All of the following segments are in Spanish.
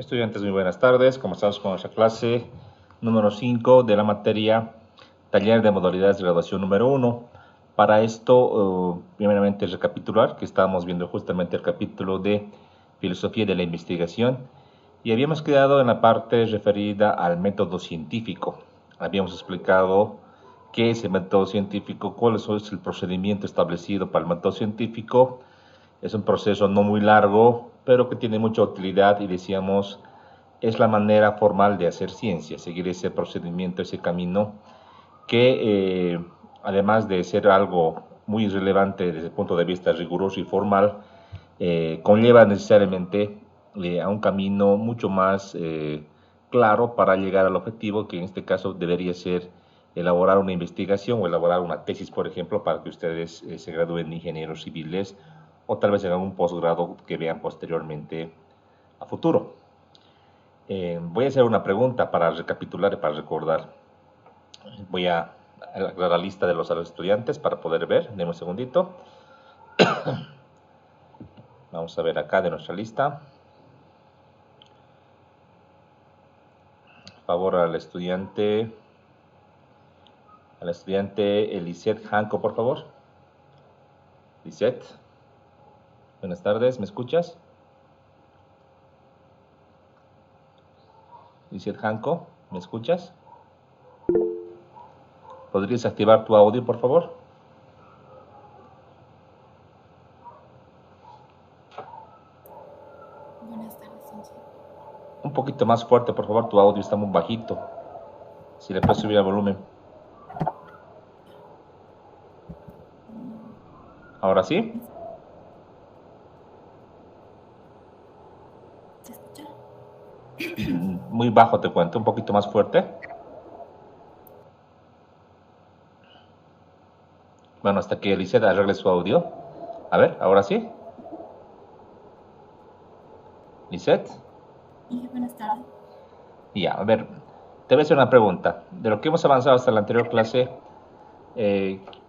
Estudiantes, muy buenas tardes. Comenzamos con nuestra clase número 5 de la materia Taller de Modalidades de Graduación número 1. Para esto, primeramente recapitular que estábamos viendo justamente el capítulo de Filosofía de la Investigación y habíamos quedado en la parte referida al método científico. Habíamos explicado qué es el método científico, cuál es el procedimiento establecido para el método científico. Es un proceso no muy largo, pero que tiene mucha utilidad y decíamos, es la manera formal de hacer ciencia, seguir ese procedimiento, ese camino, que además de ser algo muy relevante desde el punto de vista riguroso y formal, conlleva necesariamente a un camino mucho más claro para llegar al objetivo, que en este caso debería ser elaborar una investigación o elaborar una tesis, por ejemplo, para que ustedes se gradúen de ingenieros civiles o tal vez en algún posgrado que vean posteriormente a futuro. Voy a hacer una pregunta para recapitular y para recordar. Voy a la lista de los estudiantes para poder ver. Deme un segundito. Vamos a ver acá de nuestra lista. Por favor, al estudiante Lisette Janco, por favor. Lisette, buenas tardes, ¿me escuchas? Lisette Janco, ¿me escuchas? ¿Podrías activar tu audio, por favor? Buenas tardes, Sánchez. Un poquito más fuerte, por favor, tu audio está muy bajito. Si le puedes subir el volumen. ¿Ahora sí? ¿Se escucha? Muy bajo, te cuento, un poquito más fuerte. Bueno, hasta que Lisette arregle su audio. A ver, ¿ahora sí? Lisette. Buenas tardes. Ya, a ver, te voy a hacer una pregunta. De lo que hemos avanzado hasta la anterior clase,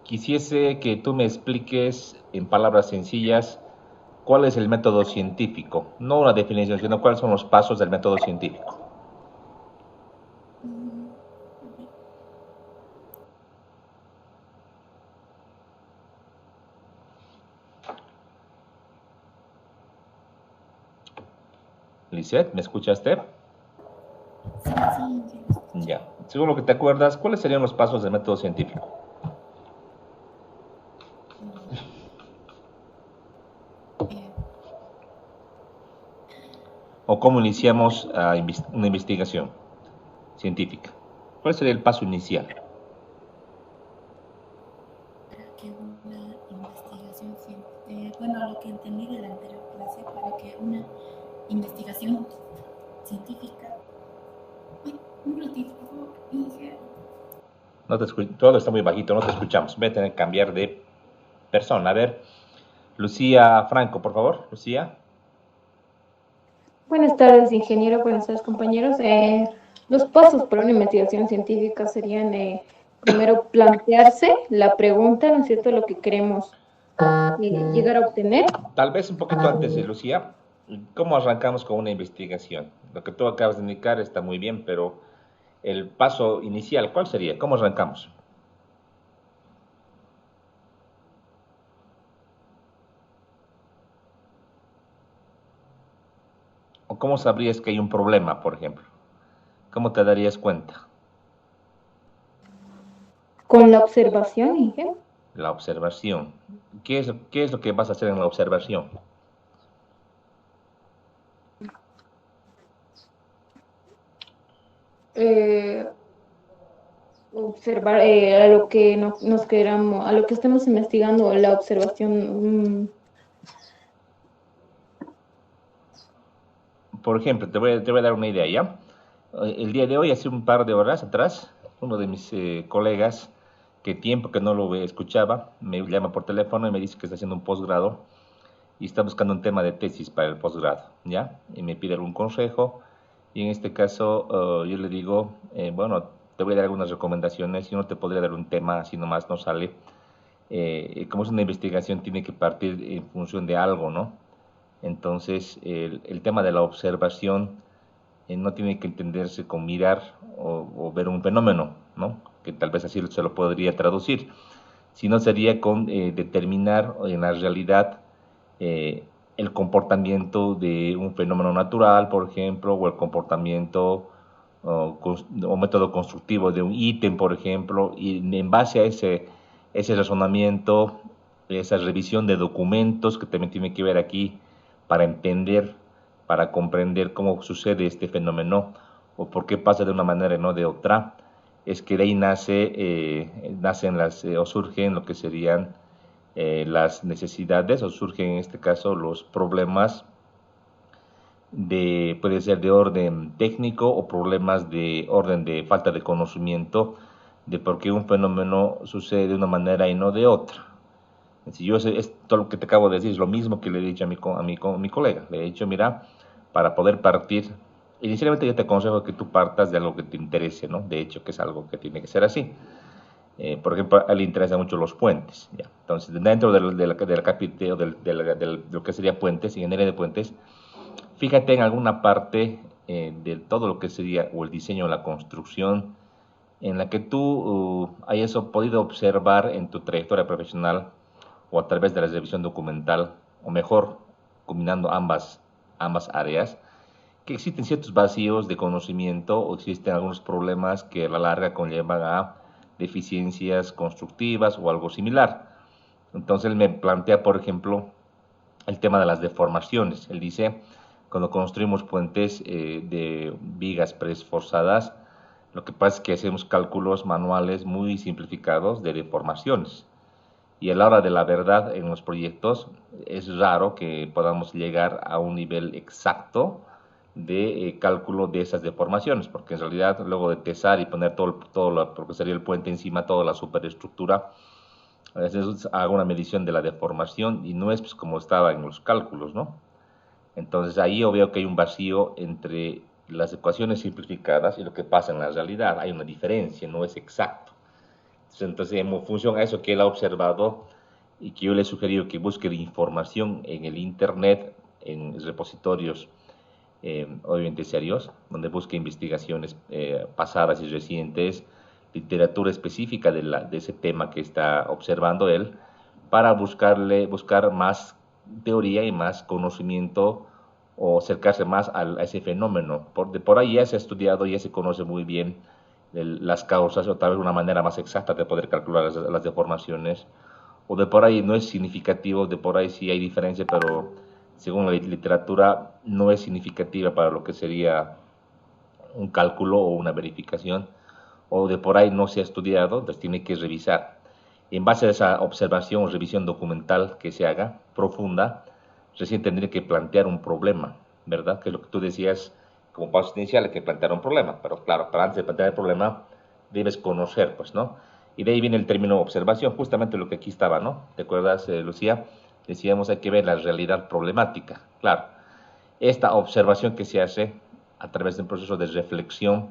quisiese que tú me expliques en palabras sencillas cuál es el método científico. No una definición, sino cuáles son los pasos del método científico. Lisette, ¿me escuchaste? Sí, Ya. Según lo que te acuerdas, ¿cuáles serían los pasos del método científico? ¿O cómo iniciamos una investigación científica? ¿Cuál sería el paso inicial? Para que una investigación científica, bueno, lo que entendí de la anterior clase, para que una investigación científica. Un ratito, por favor, Inge. No te todo está muy bajito, no te escuchamos. Voy a tener que cambiar de persona. A ver, Lucía Franco, por favor. Lucía. Buenas tardes, ingeniero. Buenas tardes, compañeros. Los pasos para una investigación científica serían, primero, plantearse la pregunta, ¿no es cierto?, lo que queremos llegar a obtener. Tal vez un poquito antes, Lucía. ¿Cómo arrancamos con una investigación? Lo que tú acabas de indicar está muy bien, pero el paso inicial, ¿cuál sería? ¿Cómo arrancamos? ¿O cómo sabrías que hay un problema, por ejemplo? ¿Cómo te darías cuenta? Con la observación, Inge. La observación. ¿Qué es lo que vas a hacer en la observación? Observar a lo que nos queramos, a lo que estemos investigando, la observación. Por ejemplo, te voy a dar una idea, ¿ya? El día de hoy, hace un par de horas atrás, uno de mis colegas, que tiempo que no lo escuchaba, me llama por teléfono y me dice que está haciendo un posgrado y está buscando un tema de tesis para el posgrado, ¿ya? Y me pide algún consejo y en este caso yo le digo, bueno, te voy a dar algunas recomendaciones, yo no te podría dar un tema así nomás, no sale. Como es una investigación, tiene que partir en función de algo, ¿no? Entonces, el tema de la observación no tiene que entenderse con mirar o ver un fenómeno, ¿no? Que tal vez así se lo podría traducir, sino sería con determinar en la realidad el comportamiento de un fenómeno natural, por ejemplo, o el comportamiento o método constructivo de un ítem, por ejemplo, y en base a ese razonamiento, esa revisión de documentos que también tiene que ver aquí para entender, para comprender cómo sucede este fenómeno o por qué pasa de una manera y no de otra, es que de ahí nacen o surgen lo que serían las necesidades o surgen en este caso los problemas puede ser de orden técnico o problemas de orden de falta de conocimiento de por qué un fenómeno sucede de una manera y no de otra. Si yo todo lo que te acabo de decir es lo mismo que le he dicho a mi colega. Le he dicho, mira, para poder partir, inicialmente yo te aconsejo que tú partas de algo que te interese, ¿no? De hecho, que es algo que tiene que ser así. Por ejemplo, a él le interesan mucho los puentes. ¿Ya? Entonces, dentro del capítulo de lo que sería puentes, ingeniería de puentes, fíjate en alguna parte de todo lo que sería o el diseño o la construcción en la que tú hayas podido observar en tu trayectoria profesional o a través de la revisión documental, o mejor, combinando ambas áreas, que existen ciertos vacíos de conocimiento o existen algunos problemas que a la larga conllevan a deficiencias constructivas o algo similar. Entonces él me plantea, por ejemplo, el tema de las deformaciones. Él dice, cuando construimos puentes de vigas preesforzadas, lo que pasa es que hacemos cálculos manuales muy simplificados de deformaciones. Y a la hora de la verdad en los proyectos es raro que podamos llegar a un nivel exacto de cálculo de esas deformaciones, porque en realidad luego de pesar y poner todo lo que sería el puente encima, toda la superestructura, a veces hago una medición de la deformación y no es pues, como estaba en los cálculos, ¿no? Entonces ahí yo veo que hay un vacío entre las ecuaciones simplificadas y lo que pasa en la realidad. Hay una diferencia, no es exacto. Entonces, en función a eso que él ha observado y que yo le he sugerido que busque información en el Internet, en repositorios obviamente serios, donde busque investigaciones pasadas y recientes, literatura específica de ese tema que está observando él, para buscar más teoría y más conocimiento o acercarse más a ese fenómeno. Por ahí ya se ha estudiado, ya se conoce muy bien las causas o tal vez una manera más exacta de poder calcular las deformaciones, o de por ahí no es significativo, de por ahí sí hay diferencia, pero según la literatura no es significativa para lo que sería un cálculo o una verificación, o de por ahí no se ha estudiado, entonces tiene que revisar. En base a esa observación o revisión documental que se haga, profunda, recién tendría que plantear un problema, ¿verdad? Que es lo que tú decías, como paso inicial hay que plantear un problema, pero claro, para antes de plantear el problema debes conocer, pues, ¿no? Y de ahí viene el término observación, justamente lo que aquí estaba, ¿no? ¿Te acuerdas, Lucía? Decíamos hay que ver la realidad problemática, claro. Esta observación que se hace a través de un proceso de reflexión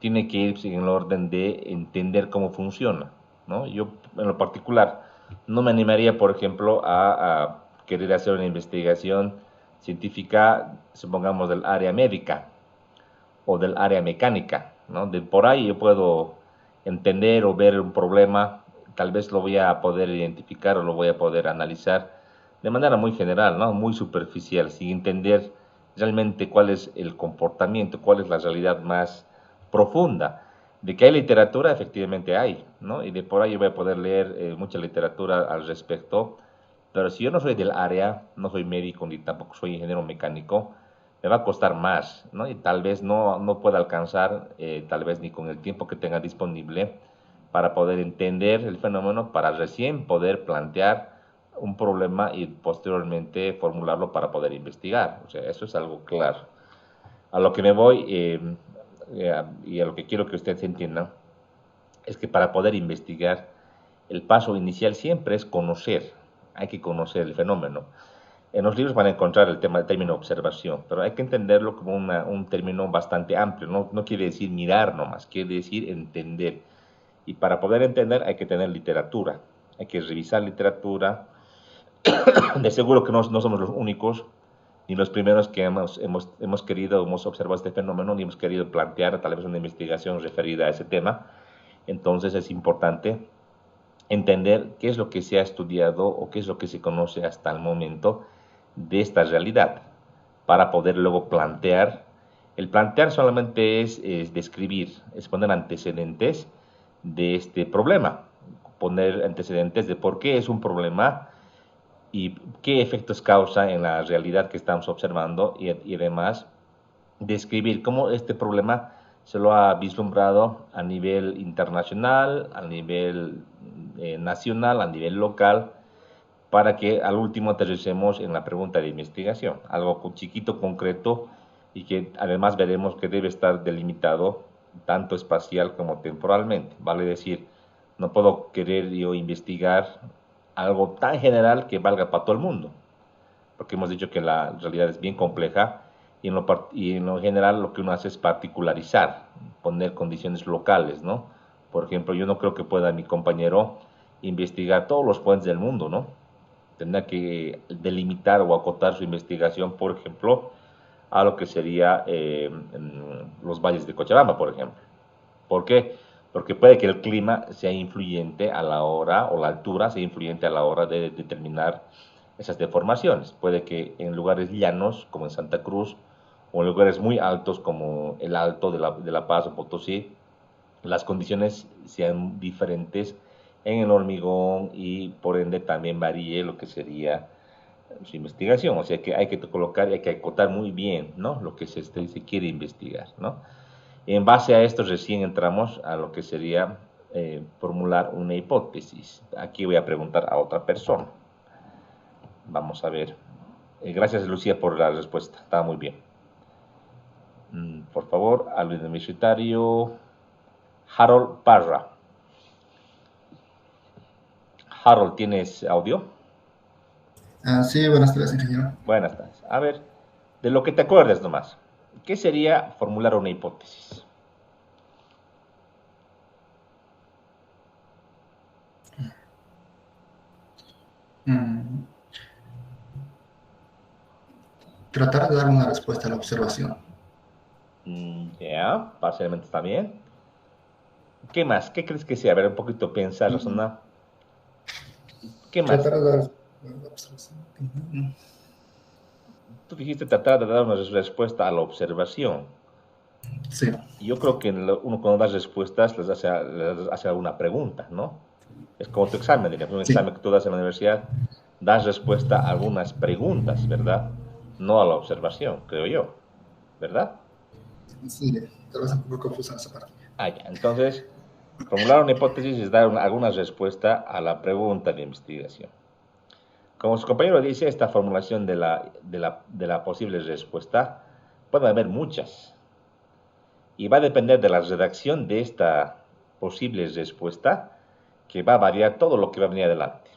tiene que ir en el orden de entender cómo funciona, ¿no? Yo, en lo particular, no me animaría, por ejemplo, a querer hacer una investigación científica, supongamos, del área médica o del área mecánica, ¿no? De por ahí yo puedo entender o ver un problema, tal vez lo voy a poder identificar o lo voy a poder analizar de manera muy general, ¿no? Muy superficial, sin entender realmente cuál es el comportamiento, cuál es la realidad más profunda. De que hay literatura, efectivamente hay, ¿no? Y de por ahí yo voy a poder leer mucha literatura al respecto, pero si yo no soy del área, no soy médico ni tampoco soy ingeniero mecánico, me va a costar más, ¿no? Y tal vez no pueda alcanzar, tal vez ni con el tiempo que tenga disponible para poder entender el fenómeno, para recién poder plantear un problema y posteriormente formularlo para poder investigar. O sea, eso es algo claro. A lo que me voy y a lo que quiero que ustedes entiendan es que para poder investigar, el paso inicial siempre es conocer. Hay que conocer el fenómeno. En los libros van a encontrar el término observación, pero hay que entenderlo como un término bastante amplio. No quiere decir mirar nomás, quiere decir entender. Y para poder entender hay que tener literatura. Hay que revisar literatura. De seguro que no somos los únicos ni los primeros que hemos querido, hemos observado este fenómeno, ni hemos querido plantear tal vez una investigación referida a ese tema. Entonces es importante entender qué es lo que se ha estudiado o qué es lo que se conoce hasta el momento de esta realidad, para poder luego plantear. El plantear solamente es describir, es poner antecedentes de este problema, poner antecedentes de por qué es un problema y qué efectos causa en la realidad que estamos observando, y además describir cómo este problema se lo ha vislumbrado a nivel internacional, a nivel nacional, a nivel local, para que al último aterricemos en la pregunta de investigación, algo chiquito, concreto, y que además veremos que debe estar delimitado tanto espacial como temporalmente. Vale decir, no puedo querer yo investigar algo tan general que valga para todo el mundo, porque hemos dicho que la realidad es bien compleja, y en lo general lo que uno hace es particularizar, poner condiciones locales, ¿no? Por ejemplo, yo no creo que pueda mi compañero investigar todos los puentes del mundo, ¿no? Tendrá que delimitar o acotar su investigación, por ejemplo, a lo que sería los valles de Cochabamba, por ejemplo. ¿Por qué? Porque puede que el clima sea influyente a la hora, o la altura sea influyente a la hora de determinar esas deformaciones. Puede que en lugares llanos, como en Santa Cruz, o en lugares muy altos, como el Alto de la Paz o Potosí, las condiciones sean diferentes en el hormigón, y por ende también varíe lo que sería su investigación. O sea que hay que colocar y hay que acotar muy bien, ¿no?, lo que se quiere investigar, ¿no? En base a esto recién entramos a lo que sería formular una hipótesis. Aquí voy a preguntar a otra persona. Vamos a ver. Gracias, Lucía, por la respuesta. Estaba muy bien. Por favor, al universitario Harold Parra. Harold, ¿tienes audio? Sí, buenas tardes, ingeniero. Buenas tardes. A ver, de lo que te acuerdes nomás, ¿qué sería formular una hipótesis? Mm, Tratar de dar una respuesta a la observación. Ya, parcialmente está bien. ¿Qué más? ¿Qué crees que sea? A ver, un poquito pensar, razonar. ¿Qué más? Tratar de dar la observación. Tú dijiste tratar de dar una respuesta a la observación. Sí, Yo creo que uno cuando da respuestas les hace alguna pregunta, ¿no? Es como tu examen, digamos, un sí, examen que tú das en la universidad, das respuesta a algunas preguntas, ¿verdad? No a la observación, creo yo, ¿verdad? sí, tal vez un poco confusa en esa parte. Ah, ya. Entonces, formular una hipótesis es dar alguna respuesta a la pregunta de investigación. Como su compañero dice, esta formulación de la posible respuesta puede haber muchas, y va a depender de la redacción de esta posible respuesta, que va a variar todo lo que va a venir adelante.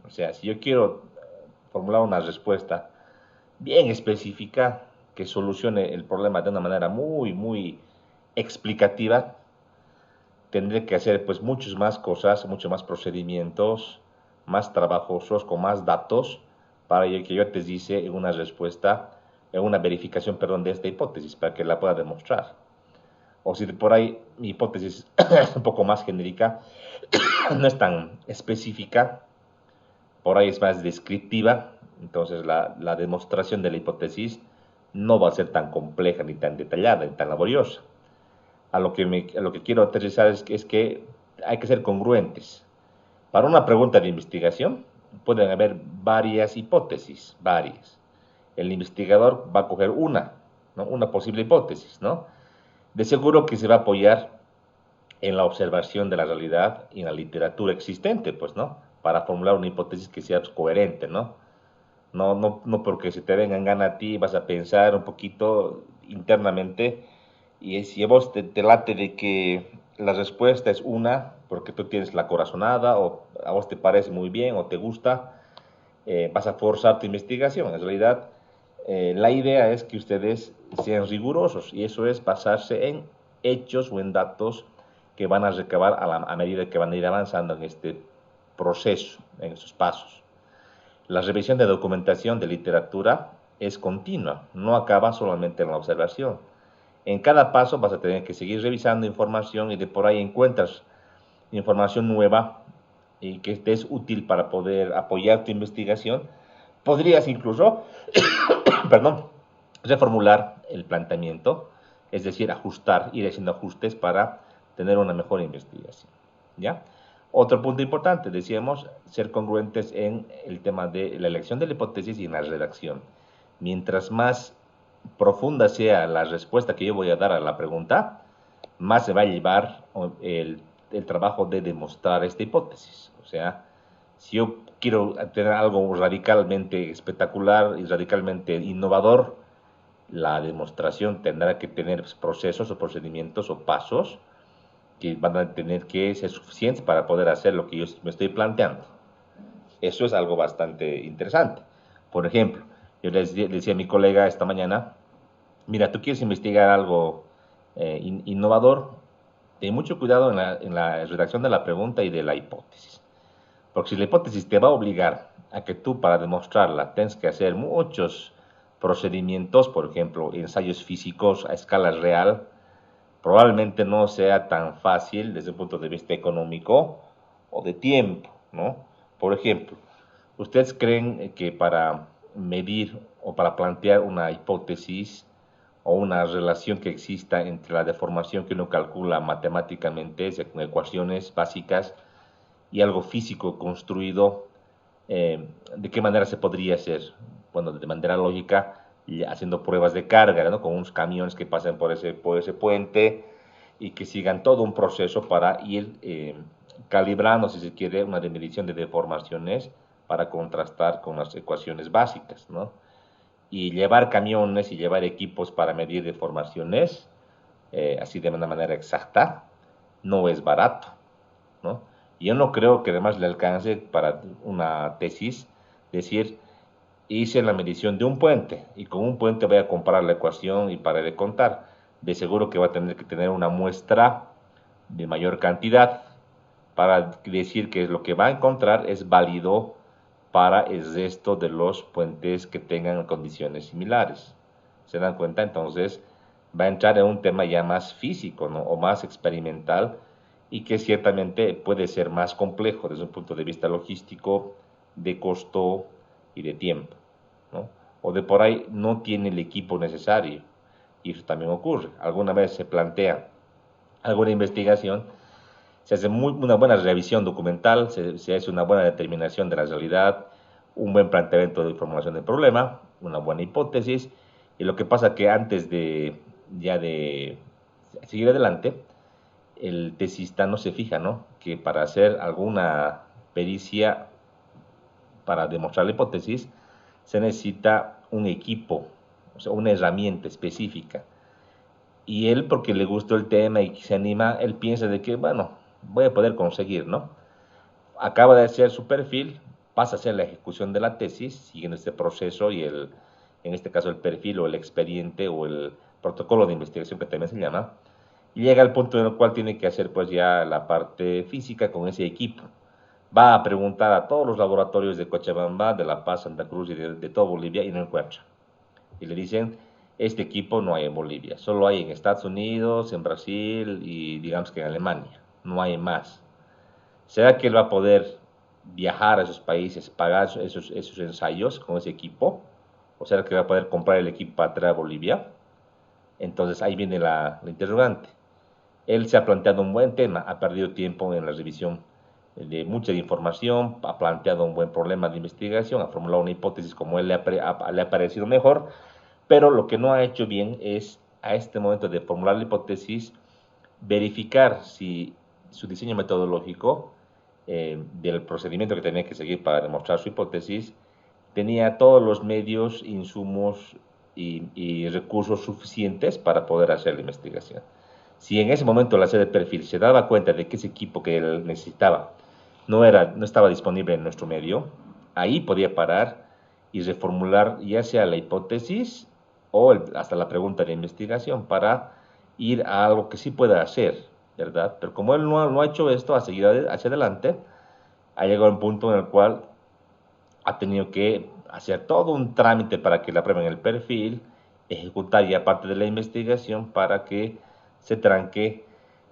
O sea, si yo quiero formular una respuesta bien específica que solucione el problema de una manera muy, muy explicativa, tendré que hacer pues muchas más cosas, muchos más procedimientos, más trabajosos, con más datos, para que yo te dice una respuesta, una verificación, perdón, de esta hipótesis, para que la pueda demostrar. O si por ahí mi hipótesis es un poco más genérica, no es tan específica, por ahí es más descriptiva, entonces la demostración de la hipótesis no va a ser tan compleja, ni tan detallada, ni tan laboriosa. A lo que quiero aterrizar es que hay que ser congruentes. Para una pregunta de investigación pueden haber varias hipótesis, varias. El investigador va a coger una, ¿no?, una posible hipótesis, ¿no? De seguro que se va a apoyar en la observación de la realidad y en la literatura existente, pues, ¿no?, para formular una hipótesis que sea coherente, ¿no? No porque se te venga en gana a ti vas a pensar un poquito internamente, y si a vos te late de que la respuesta es una, porque tú tienes la corazonada, o a vos te parece muy bien, o te gusta, vas a forzar tu investigación. En realidad, la idea es que ustedes sean rigurosos, y eso es basarse en hechos o en datos que van a recabar a medida que van a ir avanzando en este proceso, en esos pasos. La revisión de documentación de literatura es continua, no acaba solamente en la observación. En cada paso vas a tener que seguir revisando información y de por ahí encuentras información nueva y que te es útil para poder apoyar tu investigación. Podrías incluso, perdón, reformular el planteamiento, es decir, ajustar, ir haciendo ajustes para tener una mejor investigación, ¿ya? Otro punto importante, decíamos, ser congruentes en el tema de la elección de la hipótesis y en la redacción. Mientras más profunda sea la respuesta que yo voy a dar a la pregunta, más se va a llevar el trabajo de demostrar esta hipótesis. O sea, si yo quiero tener algo radicalmente espectacular y radicalmente innovador, la demostración tendrá que tener procesos o procedimientos o pasos que van a tener que ser suficientes para poder hacer lo que yo me estoy planteando. Eso es algo bastante interesante. Por ejemplo, yo les decía a mi colega esta mañana, mira, tú quieres investigar algo innovador, ten mucho cuidado en la redacción de la pregunta y de la hipótesis. Porque si la hipótesis te va a obligar a que tú para demostrarla tienes que hacer muchos procedimientos, por ejemplo, ensayos físicos a escala real, probablemente no sea tan fácil desde el punto de vista económico o de tiempo, ¿no? Por ejemplo, ¿ustedes creen que para medir o para plantear una hipótesis o una relación que exista entre la deformación que uno calcula matemáticamente, es decir, con ecuaciones básicas, y algo físico construido, ¿de qué manera se podría hacer? Bueno, de manera lógica, haciendo pruebas de carga, ¿no? Con unos camiones que pasen por ese puente y que sigan todo un proceso para ir calibrando, si se quiere, una medición de deformaciones para contrastar con las ecuaciones básicas, ¿no? Y llevar camiones y llevar equipos para medir deformaciones, así de una manera exacta, no es barato, ¿no? Y yo no creo que además le alcance para una tesis decir, hice la medición de un puente y con un puente voy a comparar la ecuación y para de contar. De seguro que va a tener que tener una muestra de mayor cantidad para decir que lo que va a encontrar es válido para el resto de los puentes que tengan condiciones similares. ¿Se dan cuenta? Entonces va a entrar en un tema ya más físico, ¿no? O más experimental y que ciertamente puede ser más complejo desde un punto de vista logístico, de costo y de tiempo, ¿no? O de por ahí no tiene el equipo necesario. Y eso también ocurre. Alguna vez se plantea alguna investigación, se hace una buena revisión documental, se hace una buena determinación de la realidad, un buen planteamiento de formulación del problema, una buena hipótesis, y lo que pasa es que antes de seguir adelante, el tesista no se fija, ¿no? Que para hacer alguna pericia, para demostrar la hipótesis, se necesita un equipo, o sea, una herramienta específica. Y él, porque le gustó el tema y se anima, él piensa de que, bueno, voy a poder conseguir, ¿no? Acaba de hacer su perfil, pasa a hacer la ejecución de la tesis, siguiendo este proceso y en este caso el perfil o el expediente o el protocolo de investigación que también se llama, y llega al punto en el cual tiene que hacer pues ya la parte física con ese equipo. Va a preguntar a todos los laboratorios de Cochabamba, de La Paz, Santa Cruz y de toda Bolivia y no encuentra. Y le dicen, este equipo no hay en Bolivia, solo hay en Estados Unidos, en Brasil y digamos que en Alemania, no hay más. ¿Será que él va a poder viajar a esos países, pagar esos ensayos con ese equipo? ¿O será que va a poder comprar el equipo para traer a Bolivia? Entonces ahí viene la interrogante. Él se ha planteado un buen tema, ha perdido tiempo en la revisión de mucha información, ha planteado un buen problema de investigación, ha formulado una hipótesis como él le ha parecido mejor, pero lo que no ha hecho bien es, a este momento de formular la hipótesis, verificar si su diseño metodológico del procedimiento que tenía que seguir para demostrar su hipótesis tenía todos los medios, insumos y recursos suficientes para poder hacer la investigación. Si en ese momento al hacer el perfil se daba cuenta de que ese equipo que él necesitaba no estaba disponible en nuestro medio, ahí podía parar y reformular ya sea la hipótesis o hasta la pregunta de investigación para ir a algo que sí pueda hacer, ¿verdad? Pero como él no ha hecho esto, ha seguido hacia adelante, ha llegado a un punto en el cual ha tenido que hacer todo un trámite para que le aprueben el perfil, ejecutar ya parte de la investigación para que se tranque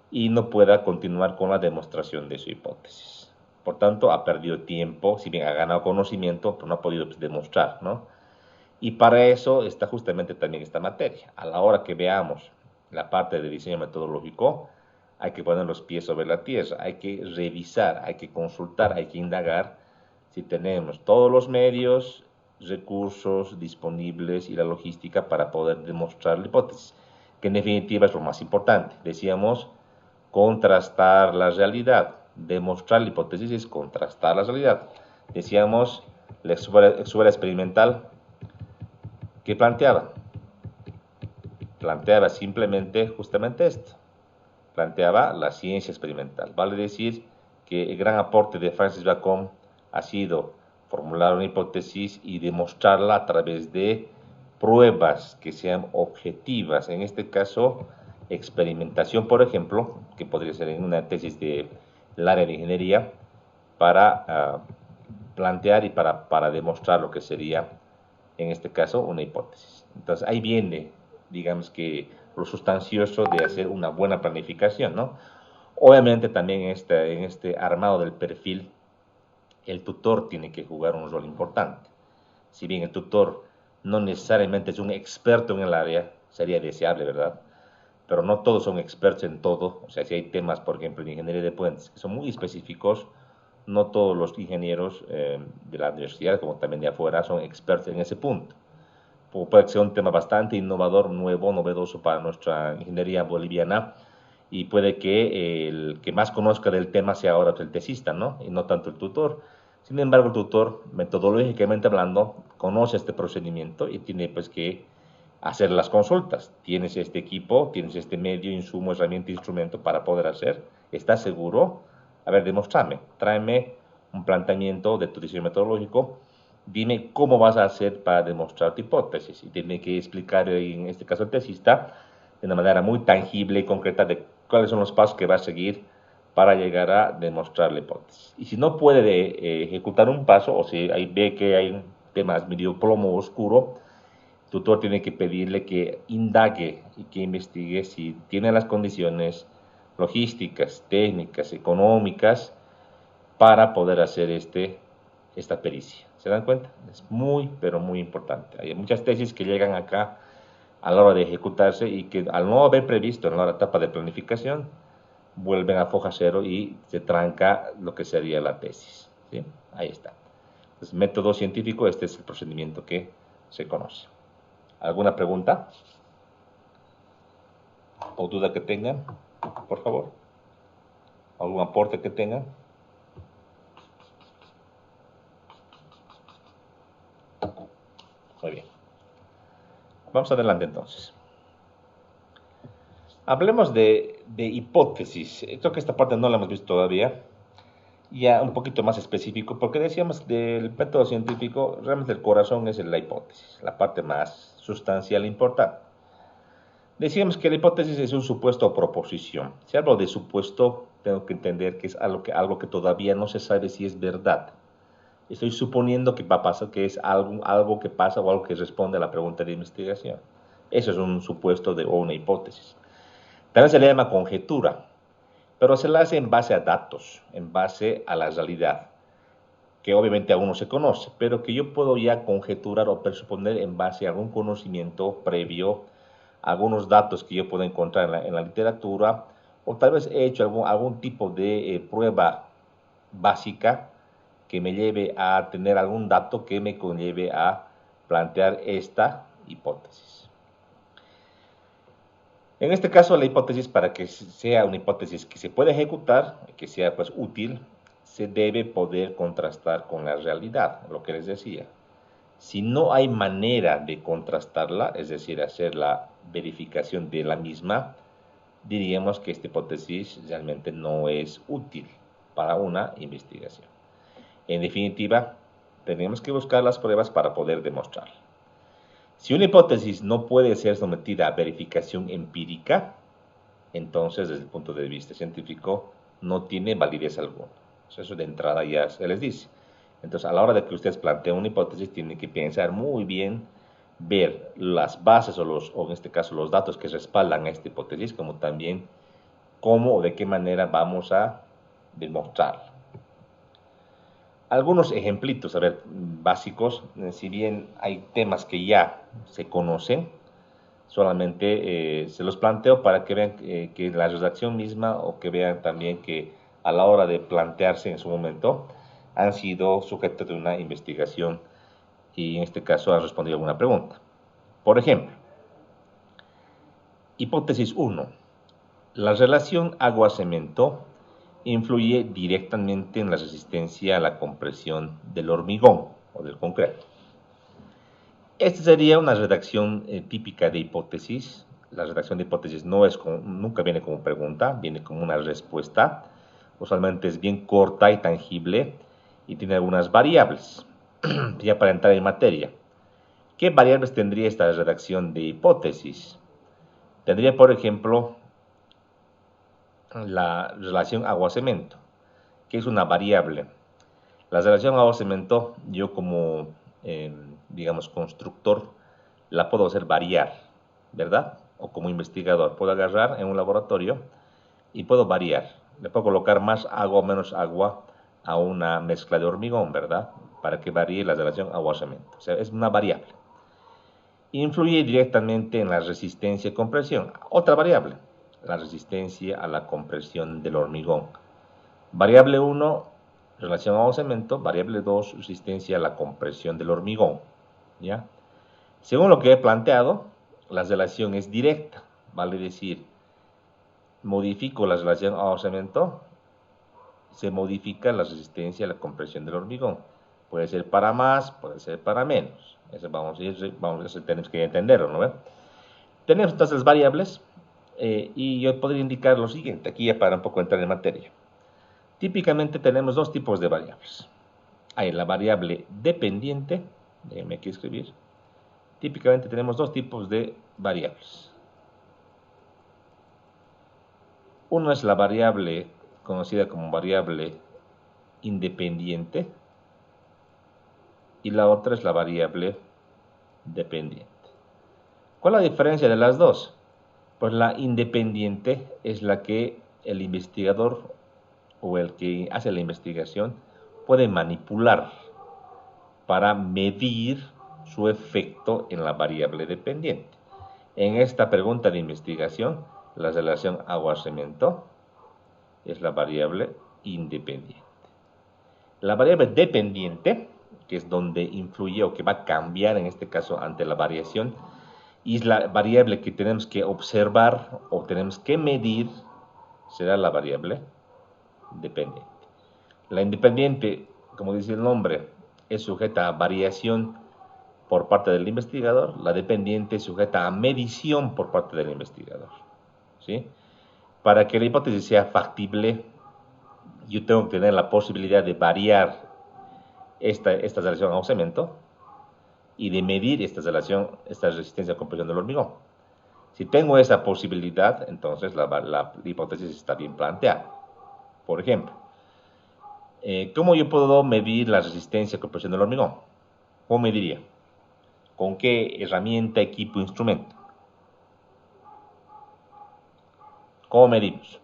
y no pueda continuar con la demostración de su hipótesis. Por tanto, ha perdido tiempo, si bien ha ganado conocimiento, pero no ha podido demostrar, ¿no? Y para eso está justamente también esta materia. A la hora que veamos la parte de diseño metodológico, hay que poner los pies sobre la tierra, hay que revisar, hay que consultar, hay que indagar si tenemos todos los medios, recursos disponibles y la logística para poder demostrar la hipótesis, que en definitiva es lo más importante. Decíamos, contrastar la realidad. Demostrar la hipótesis es contrastar la realidad. Decíamos, la escuela experimental, ¿qué planteaba? Planteaba simplemente justamente esto. Planteaba la ciencia experimental. Vale decir que el gran aporte de Francis Bacon ha sido formular una hipótesis y demostrarla a través de pruebas que sean objetivas. En este caso, experimentación, por ejemplo, que podría ser en una tesis del área de ingeniería, para plantear y para demostrar lo que sería, en este caso, una hipótesis. Entonces, ahí viene, digamos que, lo sustancioso de hacer una buena planificación, ¿no? Obviamente también en este armado del perfil, el tutor tiene que jugar un rol importante. Si bien el tutor no necesariamente es un experto en el área, sería deseable, ¿verdad? Pero no todos son expertos en todo. O sea, si hay temas, por ejemplo, en ingeniería de puentes, que son muy específicos, no todos los ingenieros de la universidad, como también de afuera, son expertos en ese punto. Puede ser un tema bastante innovador, nuevo, novedoso para nuestra ingeniería boliviana, y puede que el que más conozca del tema sea ahora el tesista, ¿no? Y no tanto el tutor. Sin embargo, el tutor, metodológicamente hablando, conoce este procedimiento y tiene pues que hacer las consultas. Tienes este equipo, tienes este medio, insumo, herramienta, instrumento para poder hacer. ¿Estás seguro? A ver, demostrame, tráeme un planteamiento de tu diseño metodológico. Dime cómo vas a hacer para demostrar tu hipótesis. Y tiene que explicar, en este caso el tesista, de una manera muy tangible y concreta de cuáles son los pasos que va a seguir para llegar a demostrar la hipótesis. Y si no puede ejecutar un paso, o si ve que hay un tema medio plomo oscuro, el tutor tiene que pedirle que indague y que investigue si tiene las condiciones logísticas, técnicas, económicas para poder hacer esta pericia. ¿Se dan cuenta? Es muy, pero muy importante. Hay muchas tesis que llegan acá a la hora de ejecutarse y que al no haber previsto en la etapa de planificación, vuelven a foja cero y se tranca lo que sería la tesis. ¿Sí? Ahí está. Entonces, método científico, este es el procedimiento que se conoce. ¿Alguna pregunta o duda que tengan? Por favor. ¿Algún aporte que tengan? Muy bien. Vamos adelante entonces. Hablemos de hipótesis. Creo que esta parte no la hemos visto todavía. Ya un poquito más específico, porque decíamos del método científico, realmente el corazón es la hipótesis, la parte más sustancial e importante. Decíamos que la hipótesis es un supuesto o proposición. Si hablo de supuesto, tengo que entender que es algo que todavía no se sabe si es verdad. Estoy suponiendo que va a pasar, que es algo que pasa o algo que responde a la pregunta de investigación. Eso es un supuesto o una hipótesis. También se le llama conjetura, pero se la hace en base a datos, en base a la realidad, que obviamente aún no se conoce, pero que yo puedo ya conjeturar o presuponer en base a algún conocimiento previo, algunos datos que yo puedo encontrar en la literatura, o tal vez he hecho algún tipo de prueba básica que me lleve a tener algún dato que me conlleve a plantear esta hipótesis. En este caso, la hipótesis, para que sea una hipótesis que se pueda ejecutar, que sea pues útil, se debe poder contrastar con la realidad, lo que les decía. Si no hay manera de contrastarla, es decir, hacer la verificación de la misma, diríamos que esta hipótesis realmente no es útil para una investigación. En definitiva, tenemos que buscar las pruebas para poder demostrarla. Si una hipótesis no puede ser sometida a verificación empírica, entonces desde el punto de vista científico no tiene validez alguna. Eso de entrada ya se les dice. Entonces, a la hora de que ustedes planteen una hipótesis, tienen que pensar muy bien, ver las bases o en este caso los datos que respaldan esta hipótesis, como también cómo o de qué manera vamos a demostrarla. Algunos ejemplitos, a ver, básicos, si bien hay temas que ya se conocen, solamente se los planteo para que vean que la redacción misma o que vean también que a la hora de plantearse en su momento han sido sujetos de una investigación y en este caso han respondido a alguna pregunta. Por ejemplo, hipótesis 1. La relación agua-cemento influye directamente en la resistencia a la compresión del hormigón o del concreto. Esta sería una redacción típica de hipótesis. La redacción de hipótesis nunca viene como pregunta, viene como una respuesta. Usualmente es bien corta y tangible y tiene algunas variables. Ya para entrar en materia, ¿qué variables tendría esta redacción de hipótesis? Tendría, por ejemplo, la relación agua-cemento, que es una variable. La relación agua-cemento, yo como, digamos, constructor, la puedo hacer variar, ¿verdad? O como investigador, puedo agarrar en un laboratorio y puedo variar. Le puedo colocar más agua o menos agua a una mezcla de hormigón, ¿verdad? Para que varíe la relación agua-cemento. O sea, es una variable. Influye directamente en la resistencia y compresión. Otra variable, la resistencia a la compresión del hormigón. Variable 1, relación agua-cemento. Variable 2, resistencia a la compresión del hormigón. ¿Ya? Según lo que he planteado, la relación es directa. Vale decir, modifico la relación agua-cemento, se modifica la resistencia a la compresión del hormigón. Puede ser para más, puede ser para menos. Eso tenemos que entenderlo, ¿no? Tenemos entonces las variables y yo podría indicar lo siguiente, aquí ya para un poco entrar en materia. Típicamente tenemos dos tipos de variables. Hay la variable dependiente, déjenme aquí escribir. Típicamente tenemos dos tipos de variables. Una es la variable conocida como variable independiente y la otra es la variable dependiente. ¿Cuál es la diferencia de las dos? Pues la independiente es la que el investigador o el que hace la investigación puede manipular para medir su efecto en la variable dependiente. En esta pregunta de investigación, la relación agua-cemento es la variable independiente. La variable dependiente, que es donde influye o que va a cambiar en este caso ante la variación, y es la variable que tenemos que observar o tenemos que medir, será la variable dependiente. La independiente, como dice el nombre, es sujeta a variación por parte del investigador. La dependiente es sujeta a medición por parte del investigador. ¿Sí? Para que la hipótesis sea factible, yo tengo que tener la posibilidad de variar esta relación agua-cemento y de medir esta resistencia a compresión del hormigón. Si tengo esa posibilidad, entonces la hipótesis está bien planteada. Por ejemplo, ¿cómo yo puedo medir la resistencia a compresión del hormigón? ¿Cómo mediría? ¿Con qué herramienta, equipo, instrumento? ¿Cómo medimos?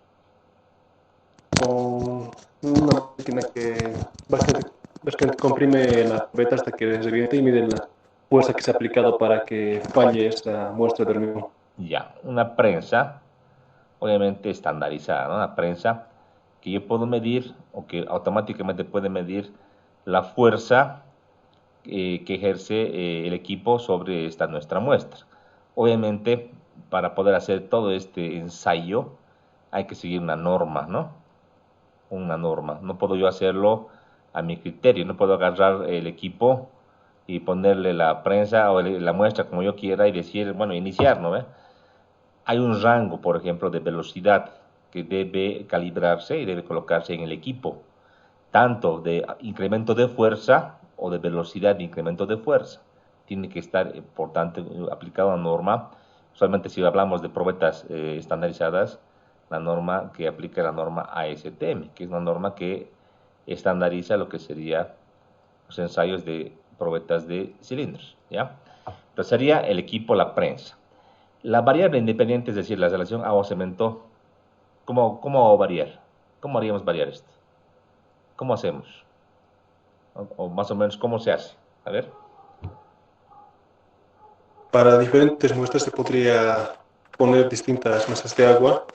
Con una máquina que básicamente comprime la cubeta hasta que reviente y mide la fuerza que se ha aplicado para que falle esta muestra de hormigón. Ya, una prensa, obviamente estandarizada, ¿no? Una prensa que yo puedo medir o que automáticamente puede medir la fuerza que ejerce el equipo sobre nuestra muestra. Obviamente, para poder hacer todo este ensayo, hay que seguir una norma, ¿no? Una norma. No puedo yo hacerlo a mi criterio, no puedo agarrar el equipo y ponerle la prensa o la muestra como yo quiera y decir, bueno, iniciar, ¿no? Hay un rango, por ejemplo, de velocidad que debe calibrarse y debe colocarse en el equipo, tanto de incremento de fuerza o de velocidad de incremento de fuerza. Tiene que estar, por tanto, aplicada una norma. Solamente si hablamos de probetas estandarizadas, la norma que aplica la norma ASTM, que es una norma que estandariza lo que sería los ensayos de probetas de cilindros, ¿ya? Entonces sería el equipo, la prensa. La variable independiente, es decir, la relación agua-cemento, ¿cómo variar? ¿Cómo haríamos variar esto? ¿Cómo hacemos? O más o menos, ¿cómo se hace? A ver. Para diferentes muestras se podría poner distintas masas de agua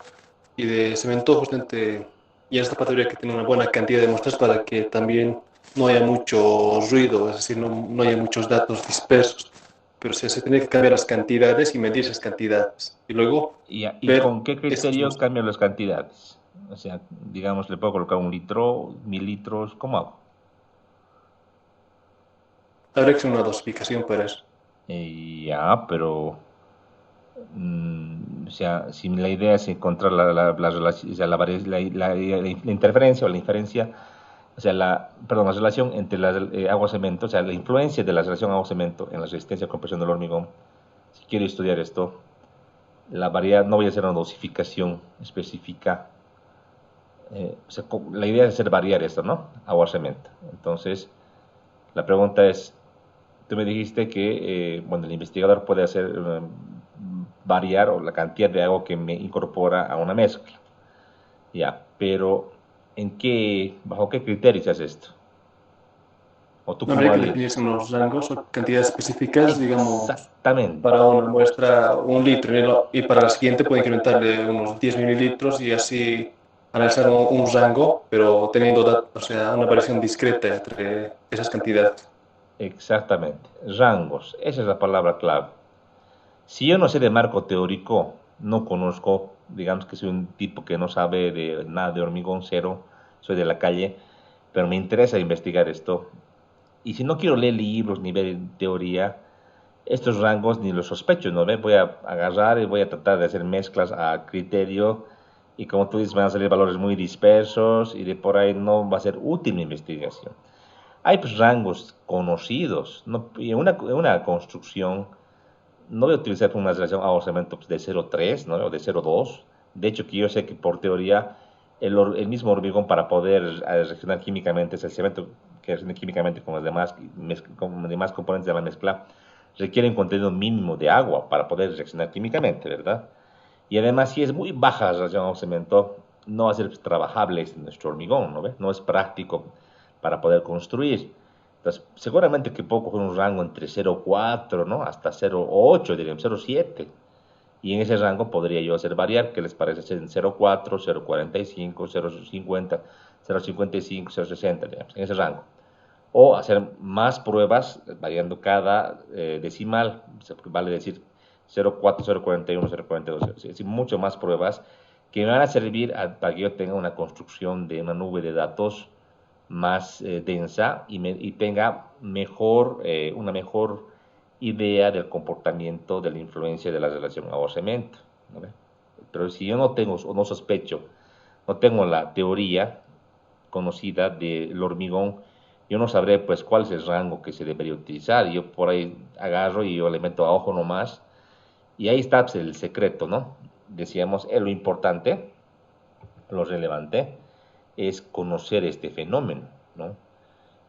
y de cemento justamente, y en esta parte habría que tener una buena cantidad de muestras para que también no haya mucho ruido, es decir, no haya muchos datos dispersos. Pero se tiene que cambiar las cantidades y medir esas cantidades. Y luego ¿Y ver con qué esas criterio muestras. cambian las cantidades? O sea, digamos, le puedo colocar 1 litro, 1000 litros, ¿cómo hago? Habría que hacer una dosificación para eso. Ya, pero o sea, si la idea es encontrar la relación, o sea, la interferencia o la inferencia, o sea, perdón, la relación entre la agua-cemento, o sea, la influencia de la relación agua-cemento en la resistencia a compresión del hormigón. Si quiero estudiar esto, la variedad, no voy a hacer una dosificación específica. O sea, la idea es hacer variar esto, ¿no? Agua-cemento. Entonces, la pregunta es, tú me dijiste que, bueno, el investigador puede hacer variar o la cantidad de agua que me incorpora a una mezcla. Ya, pero bajo qué criterios hace esto? ¿O tú No cómo habría que harías? definirse unos rangos o cantidades específicas, digamos, Exactamente, para una muestra 1 litro y para la siguiente puede incrementarle unos 10 mililitros y así analizar un rango, pero teniendo o sea, una variación discreta entre esas cantidades. exactamente. Rangos, esa es la palabra clave. Si yo no sé de marco teórico, no conozco, digamos que soy un tipo que no sabe de nada de hormigón cero, soy de la calle, pero me interesa investigar esto. Y si no quiero leer libros ni ver teoría, estos rangos ni los sospecho, ¿no ve? Voy a agarrar y voy a tratar de hacer mezclas a criterio y como tú dices van a salir valores muy dispersos y de por ahí no va a ser útil mi investigación. Hay pues rangos conocidos, ¿no? Y en una construcción no voy a utilizar una relación agua-cemento pues, de 0,3, ¿no? O de 0,2. De hecho, que yo sé que por teoría el mismo hormigón para poder reaccionar químicamente, es el cemento que reacciona químicamente con con los demás componentes de la mezcla, requiere un contenido mínimo de agua para poder reaccionar químicamente, ¿verdad? Y además, si es muy baja la relación agua-cemento, no va a ser trabajable nuestro hormigón, ¿no ve? No es práctico para poder construir. Entonces, seguramente que puedo coger un rango entre 0,4, ¿no? Hasta 0,8, diríamos, 0,7. Y en ese rango podría yo hacer variar, que les parece en 0,4, 0,45, 0,50, 0,55, 0,60, digamos, en ese rango. O hacer más pruebas, variando cada decimal, vale decir 0,4, 0,41, 0,42, es decir, mucho más pruebas que me van a servir para que yo tenga una construcción de una nube de datos más densa y tenga una mejor idea del comportamiento, de la influencia de la relación agua-cemento, ¿no ve? Pero si yo no tengo o no sospecho, no tengo la teoría conocida del hormigón, yo no sabré pues cuál es el rango que se debería utilizar. Yo por ahí agarro y yo le meto a ojo nomás. Y ahí está pues, el secreto, ¿no? Decíamos, lo importante, lo relevante, es conocer este fenómeno, ¿no?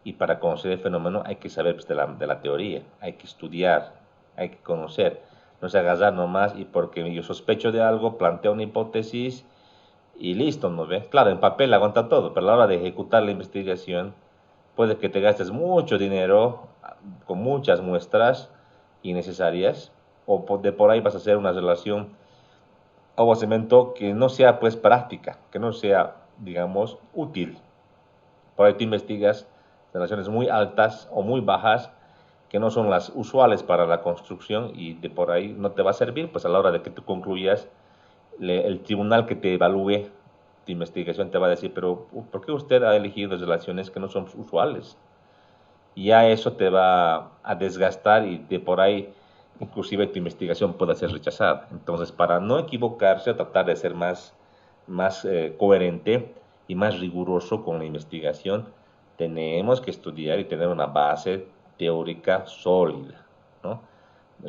Y para conocer el fenómeno hay que saber pues, de la teoría, hay que estudiar, hay que conocer. No se agarrar nomás y porque yo sospecho de algo, planteo una hipótesis y listo, ¿no ves? Claro, en papel aguanta todo, pero a la hora de ejecutar la investigación puede que te gastes mucho dinero con muchas muestras innecesarias o de por ahí vas a hacer una relación agua-cemento que no sea pues práctica, que no sea, digamos, útil. Por ahí tú investigas relaciones muy altas o muy bajas que no son las usuales para la construcción y de por ahí no te va a servir, pues a la hora de que tú concluyas, el tribunal que te evalúe tu investigación te va a decir, pero ¿por qué usted ha elegido relaciones que no son usuales? Y ya eso te va a desgastar y de por ahí inclusive tu investigación puede ser rechazada. Entonces, para no equivocarse, tratar de ser más coherente y más riguroso con la investigación, tenemos que estudiar y tener una base teórica sólida, ¿no?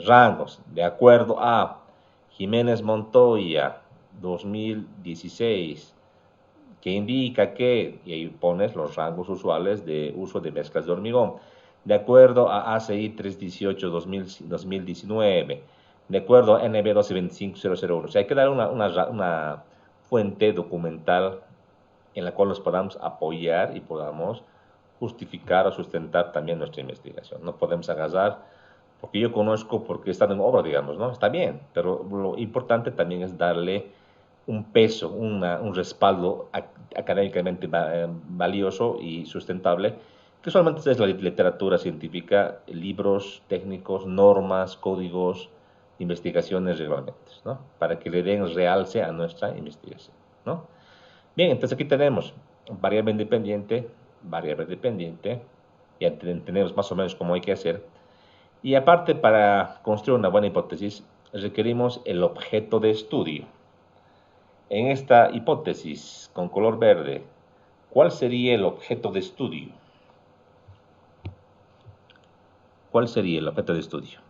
Rangos, de acuerdo a Jiménez Montoya, 2016, que indica que, y ahí pones los rangos usuales de uso de mezclas de hormigón, de acuerdo a ACI 318-2019, de acuerdo a NB 1225-001. O sea, hay que dar una fuente documental en la cual nos podamos apoyar y podamos justificar o sustentar también nuestra investigación. No podemos agarrar, porque yo conozco, porque está en obra, digamos, ¿no? Está bien, pero lo importante también es darle un peso, un respaldo académicamente valioso y sustentable, que solamente es la literatura científica, libros técnicos, normas, códigos, investigaciones, reglamentos, ¿no? Para que le den realce a nuestra investigación, ¿no? Bien, entonces aquí tenemos variable dependiente, ya tenemos más o menos cómo hay que hacer. Y aparte, para construir una buena hipótesis, requerimos el objeto de estudio. En esta hipótesis con color verde, ¿cuál sería el objeto de estudio? ¿Cuál sería el objeto de estudio?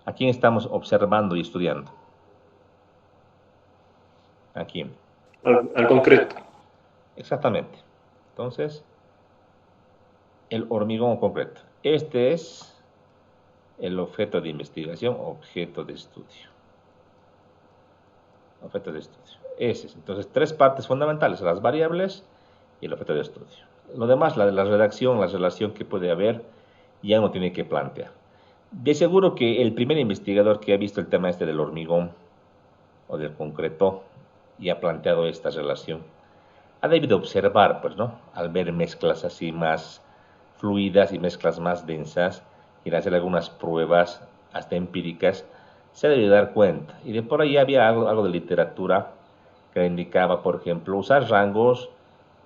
¿A quién estamos observando y estudiando? ¿A quién? Al concreto. Exactamente. Entonces, el hormigón concreto. Este es el objeto de investigación, objeto de estudio. Objeto de estudio. Ese es. Entonces, tres partes fundamentales, las variables y el objeto de estudio. Lo demás, la redacción, la relación que puede haber, ya uno tiene que plantear. De seguro que el primer investigador que ha visto el tema este del hormigón o del concreto y ha planteado esta relación, ha debido observar, pues, ¿no? Al ver mezclas así más fluidas y mezclas más densas, y al hacer algunas pruebas hasta empíricas, se debe dar cuenta. Y de por ahí había algo de literatura que indicaba, por ejemplo, usar rangos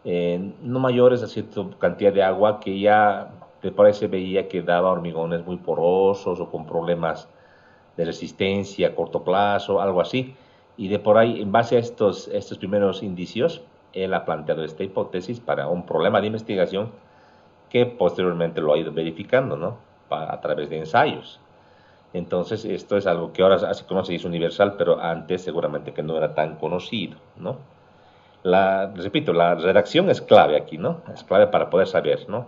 no mayores a cierta cantidad de agua, que ya de por ahí se veía que daba hormigones muy porosos o con problemas de resistencia a corto plazo, algo así. Y de por ahí, en base a estos primeros indicios, él ha planteado esta hipótesis para un problema de investigación que posteriormente lo ha ido verificando, ¿no? A través de ensayos. Entonces, esto es algo que ahora se conoce y es universal, pero antes seguramente que no era tan conocido, ¿no? Repito, la redacción es clave aquí, ¿no? Es clave para poder saber, ¿no?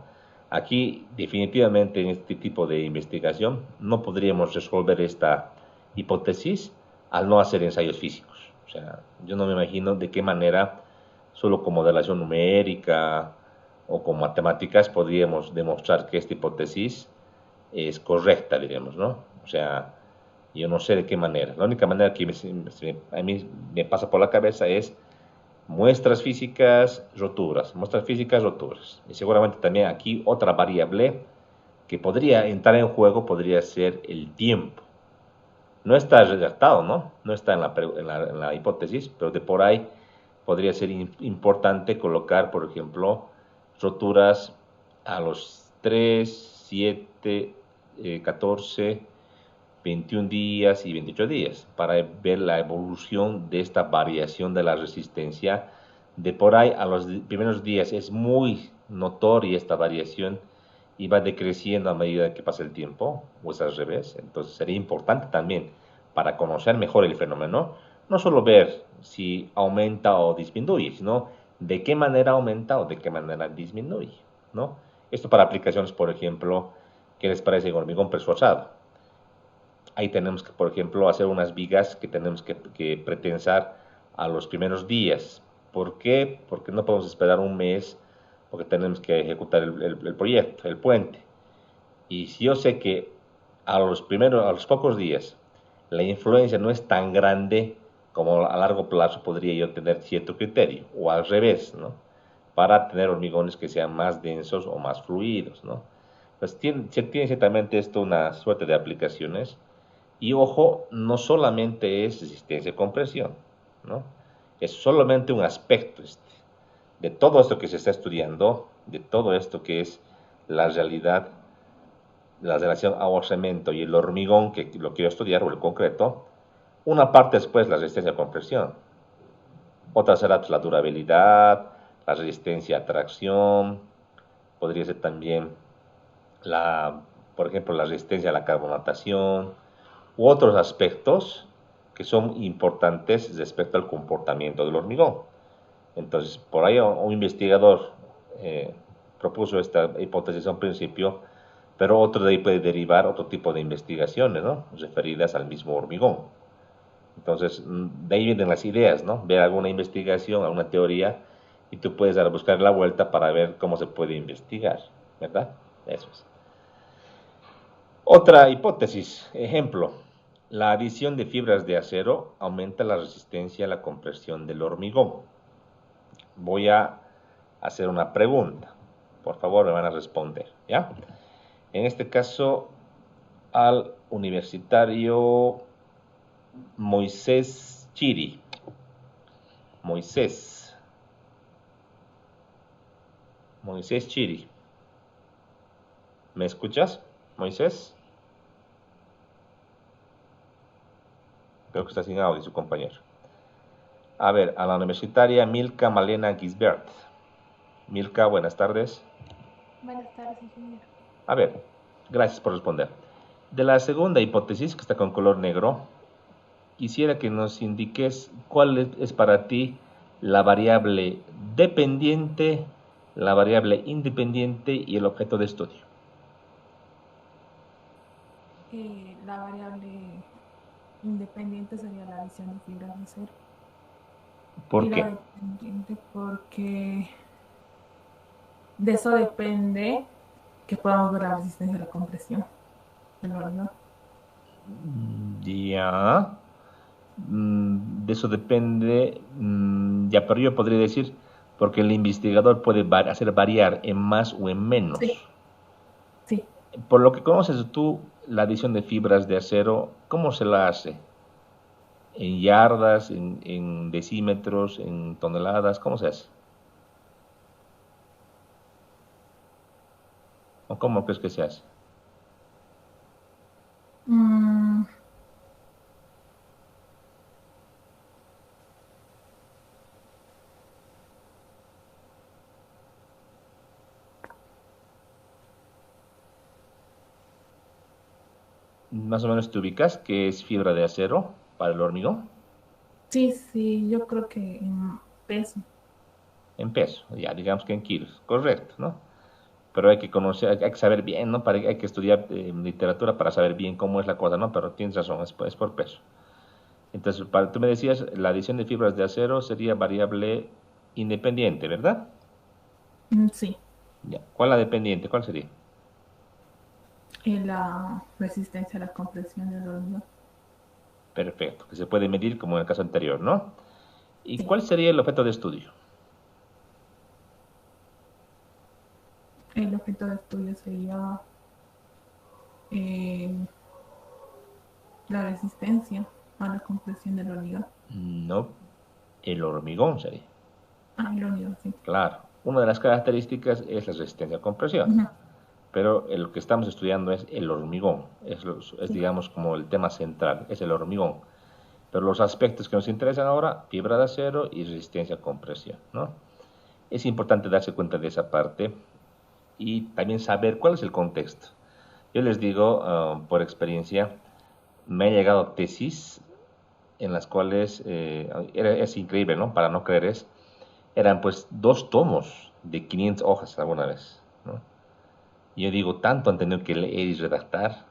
Aquí, definitivamente, en este tipo de investigación, no podríamos resolver esta hipótesis al no hacer ensayos físicos. O sea, yo no me imagino de qué manera, solo con modelación numérica o con matemáticas, podríamos demostrar que esta hipótesis es correcta, diríamos, ¿no? O sea, yo no sé de qué manera. La única manera que a mí me pasa por la cabeza es muestras físicas, roturas. Muestras físicas, roturas. Y seguramente también aquí otra variable que podría entrar en juego podría ser el tiempo. No está redactado, ¿no? No está en la hipótesis, pero de por ahí podría ser importante colocar, por ejemplo, roturas a los 3, 7, 14, 21 días y 28 días para ver la evolución de esta variación de la resistencia. De por ahí a los primeros días es muy notoria esta variación y va decreciendo a medida que pasa el tiempo, o es al revés. Entonces sería importante también, para conocer mejor el fenómeno, no solo ver si aumenta o disminuye, sino de qué manera aumenta o de qué manera disminuye, ¿no? Esto para aplicaciones, por ejemplo, ¿qué les parece en hormigón preesforzado? Ahí tenemos que, por ejemplo, hacer unas vigas que tenemos que pretensar a los primeros días. ¿Por qué? Porque no podemos esperar un mes, porque tenemos que ejecutar el proyecto, el puente. Y si yo sé que a los pocos días, la influencia no es tan grande, como a largo plazo podría yo tener cierto criterio, o al revés, ¿no? Para tener hormigones que sean más densos o más fluidos, ¿no? Pues tiene ciertamente esto una suerte de aplicaciones. Y ojo, no solamente es resistencia y compresión, ¿no? Es solamente un aspecto de todo esto que se está estudiando, de todo esto que es la realidad, la relación agua-cemento y el hormigón que lo quiero estudiar, o el concreto. Una parte después la resistencia a compresión, otra será la durabilidad, la resistencia a tracción, podría ser también por ejemplo, la resistencia a la carbonatación, u otros aspectos que son importantes respecto al comportamiento del hormigón. Entonces, por ahí un investigador propuso esta hipótesis a un principio, pero otro de ahí puede derivar otro tipo de investigaciones, ¿no? Referidas al mismo hormigón. Entonces, de ahí vienen las ideas, ¿no? Ver alguna investigación, alguna teoría, y tú puedes dar a buscar la vuelta para ver cómo se puede investigar, ¿verdad? Eso es. Otra hipótesis, ejemplo, la adición de fibras de acero aumenta la resistencia a la compresión del hormigón. Voy a hacer una pregunta, por favor me van a responder, ¿ya? En este caso, al universitario Moisés Chiri. Moisés Chiri. ¿Me escuchas, Moisés? Creo que está sin audio su compañero. A ver, a la universitaria Milka Malena Gisbert. Milka, buenas tardes. Buenas tardes, ingeniero. A ver, gracias por responder. De la segunda hipótesis, que está con color negro, quisiera que nos indiques cuál es para ti la variable dependiente, la variable independiente y el objeto de estudio. La variable independiente sería la adición de fibras de acero. ¿Por Y qué? la dependiente porque de eso depende que podamos ver la resistencia a la compresión del hormigón. Ya. De eso depende. Ya, pero yo podría decir, porque el investigador puede hacer variar en más o en menos. Sí. Sí. Por lo que conoces tú, la adición de fibras de acero, ¿cómo se la hace? ¿En yardas, en decímetros, en toneladas? ¿Cómo se hace? ¿O cómo crees que se hace? Más o menos te ubicas qué es fibra de acero para el hormigón. Sí, yo creo que en peso. En peso, ya digamos que en kilos, correcto, ¿no? Pero hay que conocer, hay que saber bien, ¿no? Hay que estudiar literatura para saber bien cómo es la cosa, ¿no? Pero tienes razón, es por peso. Entonces, tú me decías, la adición de fibras de acero sería variable independiente, ¿verdad? Sí. Ya. ¿Cuál la dependiente? ¿Cuál sería? La resistencia a la compresión del hormigón. Perfecto, que se puede medir como en el caso anterior, ¿no? ¿Y Sí. cuál sería el objeto de estudio? El objeto de estudio sería la resistencia a la compresión del hormigón. No, el hormigón sería. El hormigón, sí. Claro, una de las características es la resistencia a compresión. Ujú. Pero lo que estamos estudiando es el hormigón, es Sí. digamos como el tema central, es el hormigón. Pero los aspectos que nos interesan ahora, fibra de acero y resistencia a compresión, ¿no? Es importante darse cuenta de esa parte y también saber cuál es el contexto. Yo les digo, por experiencia, me ha llegado tesis en las cuales, es increíble, ¿no? Para no creer eran pues 2 tomos de 500 hojas alguna vez, ¿no? Y yo digo, tanto han tenido que leer y redactar,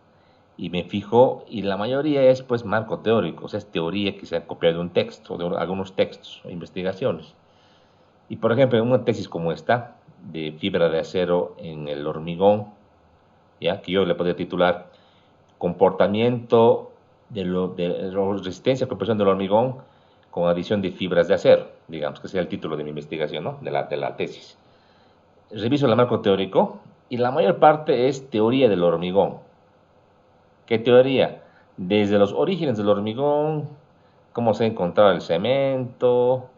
y me fijo, y la mayoría es pues marco teórico, o sea, es teoría que se ha copiado de un texto, de algunos textos o investigaciones. Y por ejemplo, en una tesis como esta, de fibra de acero en el hormigón, ya que yo le podría titular comportamiento de la resistencia a compresión del hormigón con adición de fibras de acero, digamos que sea el título de mi investigación, ¿no? de la tesis. Reviso el marco teórico y la mayor parte es teoría del hormigón. ¿Qué teoría? Desde los orígenes del hormigón, cómo se ha encontrado el cemento,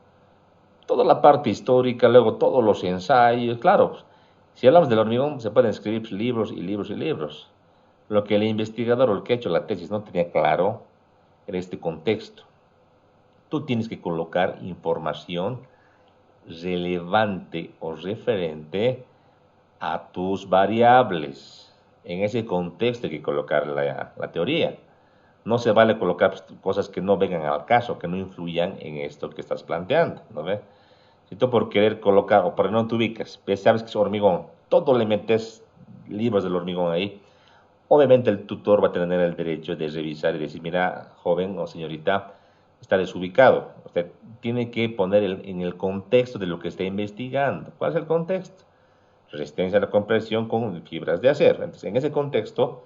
toda la parte histórica, luego todos los ensayos. Claro, si hablamos del hormigón se pueden escribir libros y libros y libros. Lo que el investigador o el que ha hecho la tesis no tenía claro era este contexto. Tú tienes que colocar información relevante o referente a tus variables. En ese contexto hay que colocar la teoría. No se vale colocar cosas que no vengan al caso, que no influyan en esto que estás planteando, ¿no ve? Si tú por querer colocar, o por no te ubicas, ves, sabes que es hormigón, todo le metes libros del hormigón ahí, obviamente el tutor va a tener el derecho de revisar y decir, mira, joven o señorita, está desubicado. Usted tiene que poner en el contexto de lo que está investigando. ¿Cuál es el contexto? Resistencia a la compresión con fibras de acero. Entonces, en ese contexto,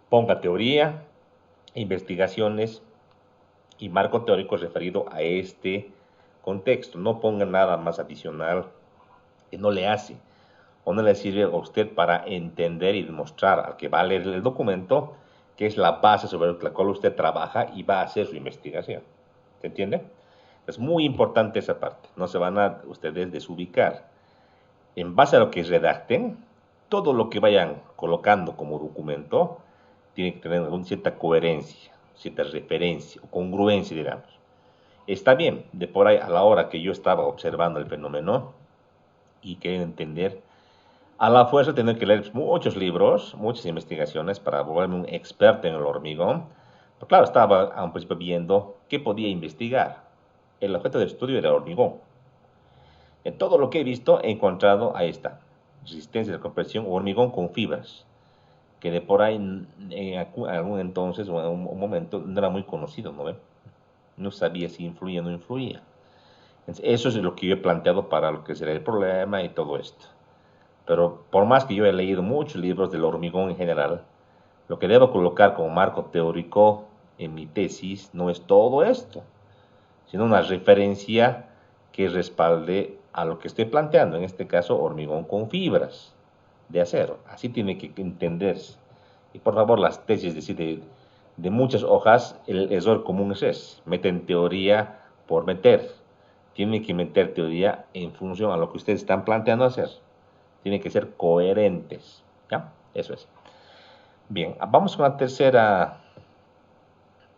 ponga teoría, investigaciones y marco teórico referido a este contexto. No ponga nada más adicional que no le hace o no le sirve a usted para entender y demostrar al que va a leer el documento que es la base sobre la cual usted trabaja y va a hacer su investigación. ¿Se entiende? Es muy importante esa parte. No se van a ustedes desubicar. En base a lo que redacten, todo lo que vayan colocando como documento tiene que tener una cierta coherencia, cierta referencia o congruencia, digamos. Está bien, de por ahí a la hora que yo estaba observando el fenómeno y quería entender, a la fuerza tener que leer muchos libros, muchas investigaciones para volverme un experto en el hormigón. Pero claro, estaba a un principio viendo qué podía investigar. El objeto de estudio era el hormigón. En todo lo que he visto he encontrado, ahí está, resistencia de compresión o hormigón con fibras, que de por ahí en algún entonces o en un momento no era muy conocido, ¿no ve? No sabía si influía o no influía. Entonces, eso es lo que yo he planteado para lo que será el problema y todo esto. Pero por más que yo he leído muchos libros del hormigón en general, lo que debo colocar como marco teórico en mi tesis no es todo esto, sino una referencia que respalde a lo que estoy planteando, en este caso hormigón con fibras de acero. Así tiene que entenderse. Y por favor, las tesis de muchas hojas, el error común es ese, meten teoría por meter. Tienen que meter teoría en función a lo que ustedes están planteando hacer. Tienen que ser coherentes. ¿Ya? Eso es. Bien, vamos con la tercera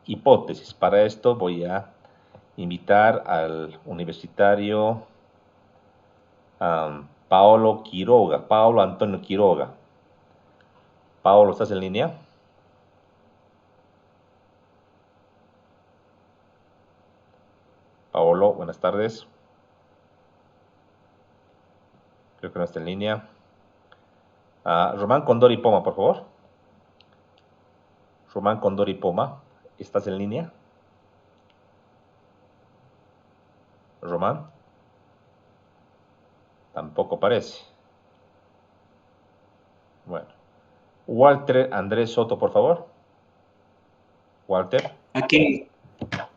hipótesis. Para esto voy a invitar al universitario Paolo Quiroga, Paolo Antonio Quiroga. Paolo, ¿estás en línea? Paolo, buenas tardes. Creo que no está en línea. Román Condori Poma, por favor. Román Condori Poma, ¿estás en línea? Román. Tampoco parece. Bueno. Walter Andrés Soto, por favor. Walter. Aquí.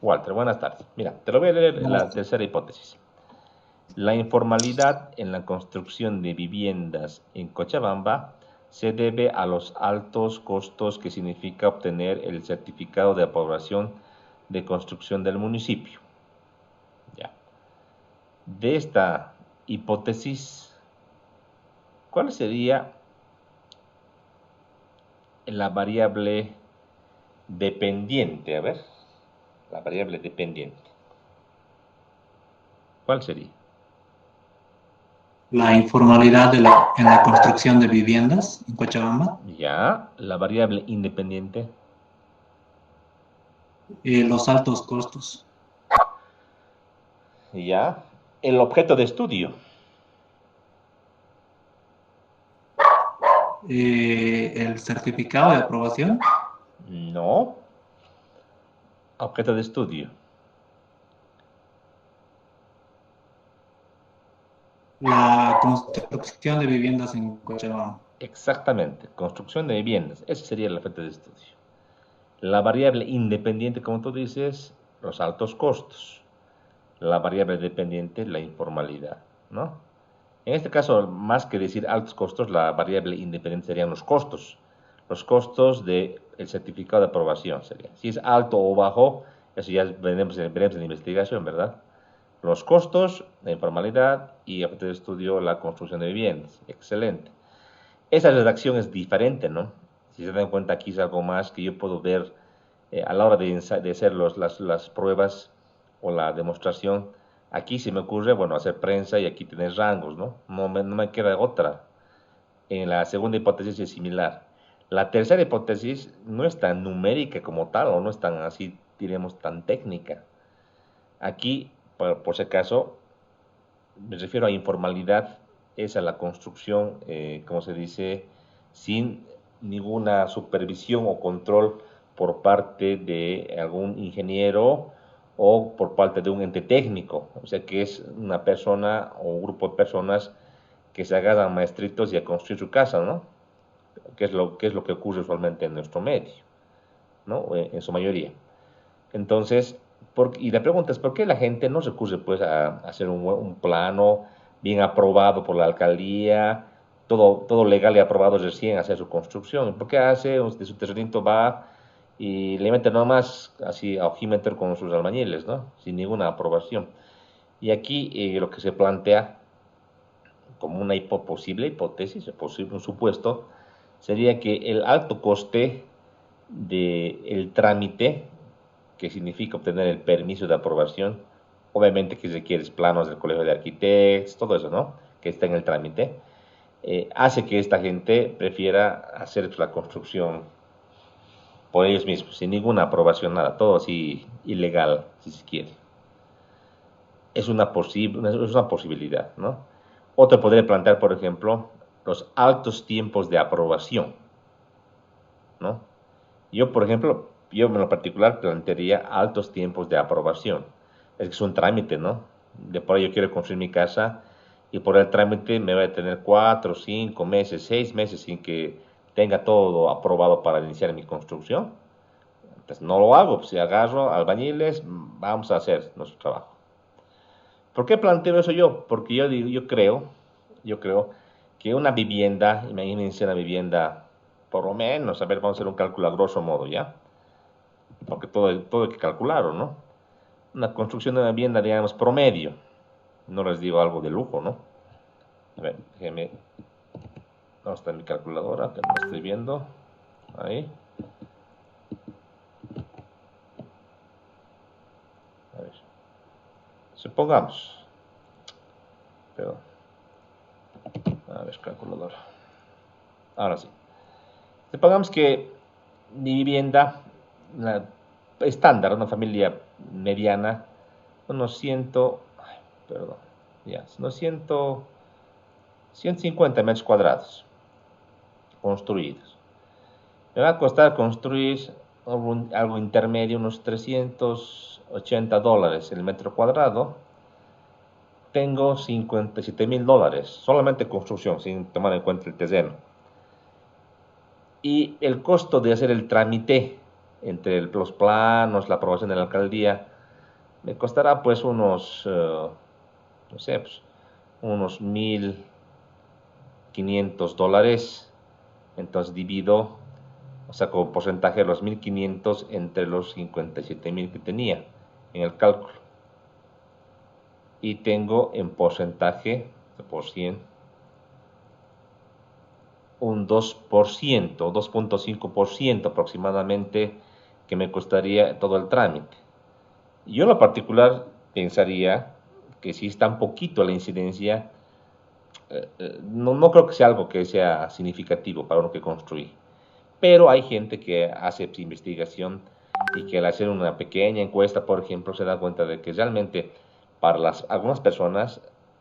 Walter, buenas tardes. Mira, te lo voy a leer la tercera hipótesis. La informalidad en la construcción de viviendas en Cochabamba se debe a los altos costos que significa obtener el certificado de aprobación de construcción del municipio. Ya. De esta hipótesis, ¿cuál sería la variable dependiente? A ver, la variable dependiente. ¿Cuál sería? La informalidad en la construcción de viviendas en Cochabamba. Ya, la variable independiente. Los altos costos. Ya, el objeto de estudio. El certificado de aprobación. No. Objeto de estudio. La construcción de viviendas en Cochabamba. Exactamente, construcción de viviendas. Ese sería el objeto de estudio. La variable independiente, como tú dices, los altos costos. La variable dependiente, la informalidad, ¿no? En este caso, más que decir altos costos, la variable independiente serían los costos. Los costos del certificado de aprobación serían. Si es alto o bajo, eso ya veremos en la investigación, ¿verdad? Los costos, la informalidad y objeto de estudio, la construcción de viviendas. Excelente. Esa redacción es diferente, ¿no? Si se dan cuenta, aquí es algo más que yo puedo ver a la hora de hacer las pruebas o la demostración. Aquí se me ocurre, bueno, hacer prensa y aquí tener rangos, ¿no? No me queda otra. En la segunda hipótesis es similar. La tercera hipótesis no es tan numérica como tal, o no es tan así, diremos, tan técnica. Aquí, por si acaso, me refiero a informalidad, es a la construcción, como se dice, sin ninguna supervisión o control por parte de algún ingeniero o por parte de un ente técnico, o sea que es una persona o un grupo de personas que se agarran maestritos y a construir su casa, ¿no? Que es lo que ocurre usualmente en nuestro medio, ¿no? En su mayoría. Entonces, y la pregunta es, ¿por qué la gente no recurre pues a hacer un plano bien aprobado por la alcaldía, todo legal y aprobado recién hacer su construcción? ¿Por qué hace de su terrenito va y le mete nomás así a ojímetro con sus albañiles, ¿no? Sin ninguna aprobación? Y aquí lo que se plantea como una posible hipótesis, posible, un supuesto, sería que el alto coste del trámite, que significa obtener el permiso de aprobación, obviamente que requieres planos del Colegio de Arquitectos, todo eso, ¿no? Que está en el trámite, hace que esta gente prefiera hacer la construcción por ellos mismos, sin ninguna aprobación, nada, todo así ilegal, si se quiere. Es una posibilidad, ¿no? Otro podría plantear, por ejemplo, los altos tiempos de aprobación, ¿no? Yo, por ejemplo, yo en lo particular plantearía altos tiempos de aprobación. Es que es un trámite, ¿no? De por ahí yo quiero construir mi casa y por el trámite me voy a tener 4, 5 meses, 6 meses sin que tenga todo aprobado para iniciar mi construcción. Entonces no lo hago, pues si agarro albañiles, vamos a hacer nuestro trabajo. ¿Por qué planteo eso yo? Porque yo creo que una vivienda, imagínense una vivienda, por lo menos, a ver, vamos a hacer un cálculo a grosso modo, ¿ya? Porque todo hay que calcularlo, ¿no? Una construcción de una vivienda, digamos, promedio, no les digo algo de lujo, ¿no? A ver, déjenme, ¿dónde está mi calculadora? Que no la estoy viendo, ahí. A ver, supongamos, perdón, a ver, calculadora, ahora sí. Supongamos que mi vivienda, la estándar, una familia mediana, unos 100, perdón, ya, unos 150 metros cuadrados construidos. Me va a costar construir algo intermedio, unos $380 el metro cuadrado. Tengo $57,000, solamente construcción, sin tomar en cuenta el terreno. Y el costo de hacer el trámite entre los planos, la aprobación de la alcaldía, me costará pues unos, no sé, pues, unos $1,500. Entonces divido, o sea, como porcentaje de los 1,500 entre los 57,000 que tenía en el cálculo. Y tengo en porcentaje, por 100, un 2%, 2.5% aproximadamente que me costaría todo el trámite. Yo en lo particular pensaría que si es tan poquito la incidencia, no creo que sea algo que sea significativo para uno que construir. Pero hay gente que hace investigación y que al hacer una pequeña encuesta, por ejemplo, se da cuenta de que realmente para algunas personas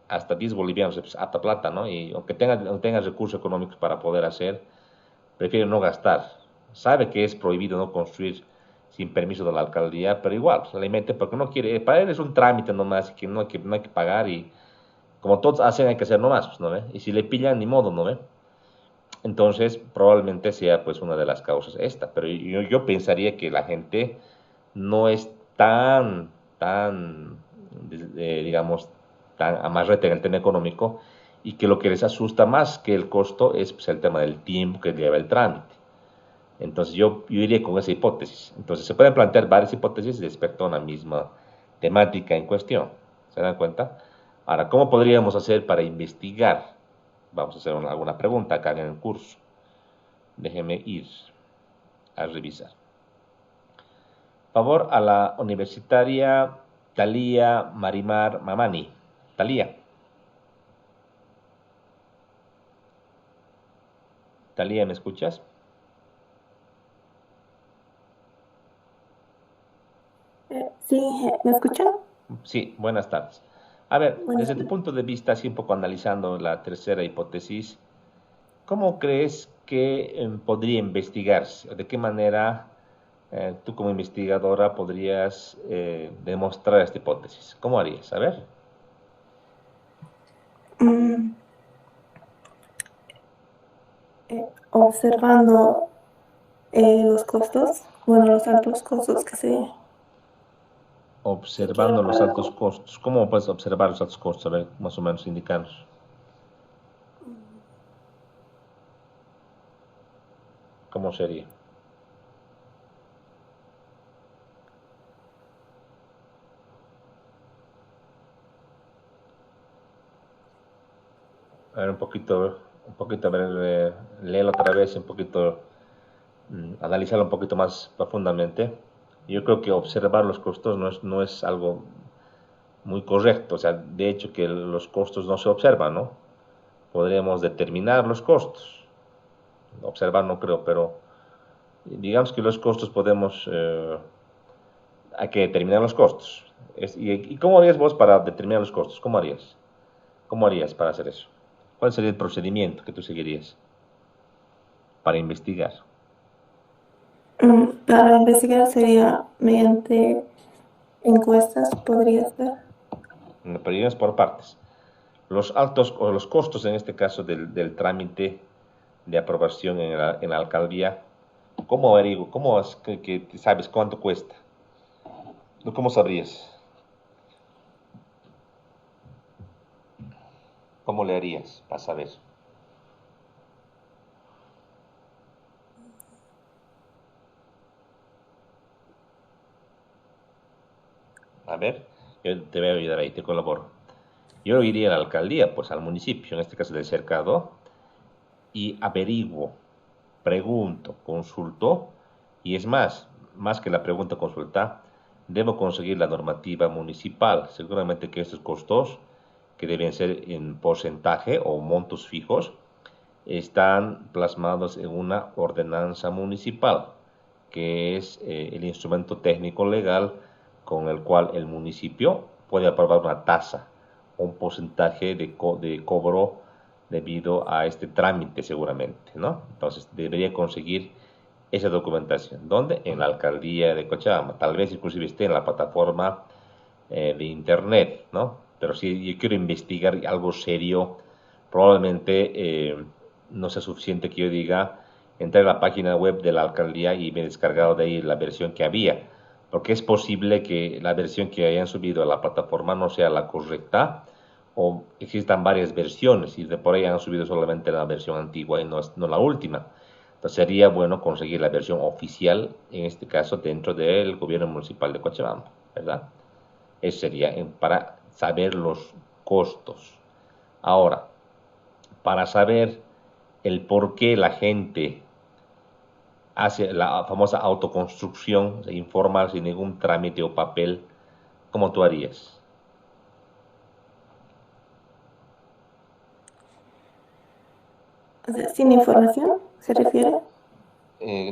hasta 10 bolivianos es harta plata, ¿no? Y aunque tengan recursos económicos para poder hacer, prefieren no gastar. Sabe que es prohibido no construir sin permiso de la alcaldía, pero igual, se le mete porque no quiere. Para él es un trámite nomás, que no hay que pagar y como todos hacen hay que hacer nomás, pues, ¿no ve? Y si le pillan, ni modo, ¿no ve? Entonces, probablemente sea pues una de las causas esta, pero yo pensaría que la gente no es tan, digamos, tan amarrete en el tema económico y que lo que les asusta más que el costo es pues, el tema del tiempo que lleva el trámite. Entonces, yo iría con esa hipótesis. Entonces, se pueden plantear varias hipótesis respecto a una misma temática en cuestión. ¿Se dan cuenta? Ahora, ¿cómo podríamos hacer para investigar? Vamos a hacer alguna pregunta acá en el curso. Déjeme ir a revisar. Favor a la universitaria Thalía Marimar Mamani. Thalía. Thalía, ¿me escuchas? Sí, ¿me escuchan? Sí, buenas tardes. A ver, Bueno, desde tu punto de vista, así un poco analizando la tercera hipótesis, ¿cómo crees que podría investigarse? ¿De qué manera tú como investigadora podrías demostrar esta hipótesis? ¿Cómo harías? A ver. mm, observando los costos, bueno, los altos costos que se quieren Observando los para altos costos. ¿Cómo puedes observar los altos costos? A ver, más o menos indicarnos. ¿Cómo sería? A ver, a ver, léelo otra vez, un poquito, analizarlo un poquito más profundamente. Yo creo que observar los costos no es algo muy correcto, o sea, de hecho que los costos no se observan, ¿no? Podríamos determinar los costos, observar no creo, pero digamos que los costos podemos, hay que determinar los costos. ¿Y cómo harías vos para determinar los costos? ¿Cómo harías? ¿Cómo harías para hacer eso? ¿Cuál sería el procedimiento que tú seguirías para investigar? para investigar sería mediante encuestas, podría ser. Pero iríamos por partes. Los altos o los costos en este caso del trámite de aprobación en la alcaldía, ¿cómo averiguo? ¿Cómo es que sabes cuánto cuesta? ¿Tú cómo sabrías? ¿Cómo le harías para saber? A ver, yo te voy a ayudar ahí, te colaboro. Yo iría a la alcaldía, pues al municipio, en este caso del cercado, y averiguo, pregunto, consulto, y es más que la pregunta consulta, debo conseguir la normativa municipal. Seguramente que estos costos, que deben ser en porcentaje o montos fijos, están plasmados en una ordenanza municipal, que es el instrumento técnico legal con el cual el municipio puede aprobar una tasa o un porcentaje de cobro debido a este trámite seguramente, ¿no? Entonces debería conseguir esa documentación. ¿Dónde? En la alcaldía de Cochabamba. Tal vez inclusive esté en la plataforma de internet, ¿no? Pero si yo quiero investigar algo serio, probablemente no sea suficiente que yo diga, entré a la página web de la alcaldía y me he descargado de ahí la versión que había, porque es posible que la versión que hayan subido a la plataforma no sea la correcta o existan varias versiones y de por ahí han subido solamente la versión antigua y no la última. Entonces sería bueno conseguir la versión oficial, en este caso dentro del gobierno municipal de Cochabamba, ¿verdad? Eso sería para saber los costos. Ahora, para saber el por qué la gente hace la famosa autoconstrucción informal sin ningún trámite o papel, ¿cómo tú harías? O sea, sin información, ¿se refiere?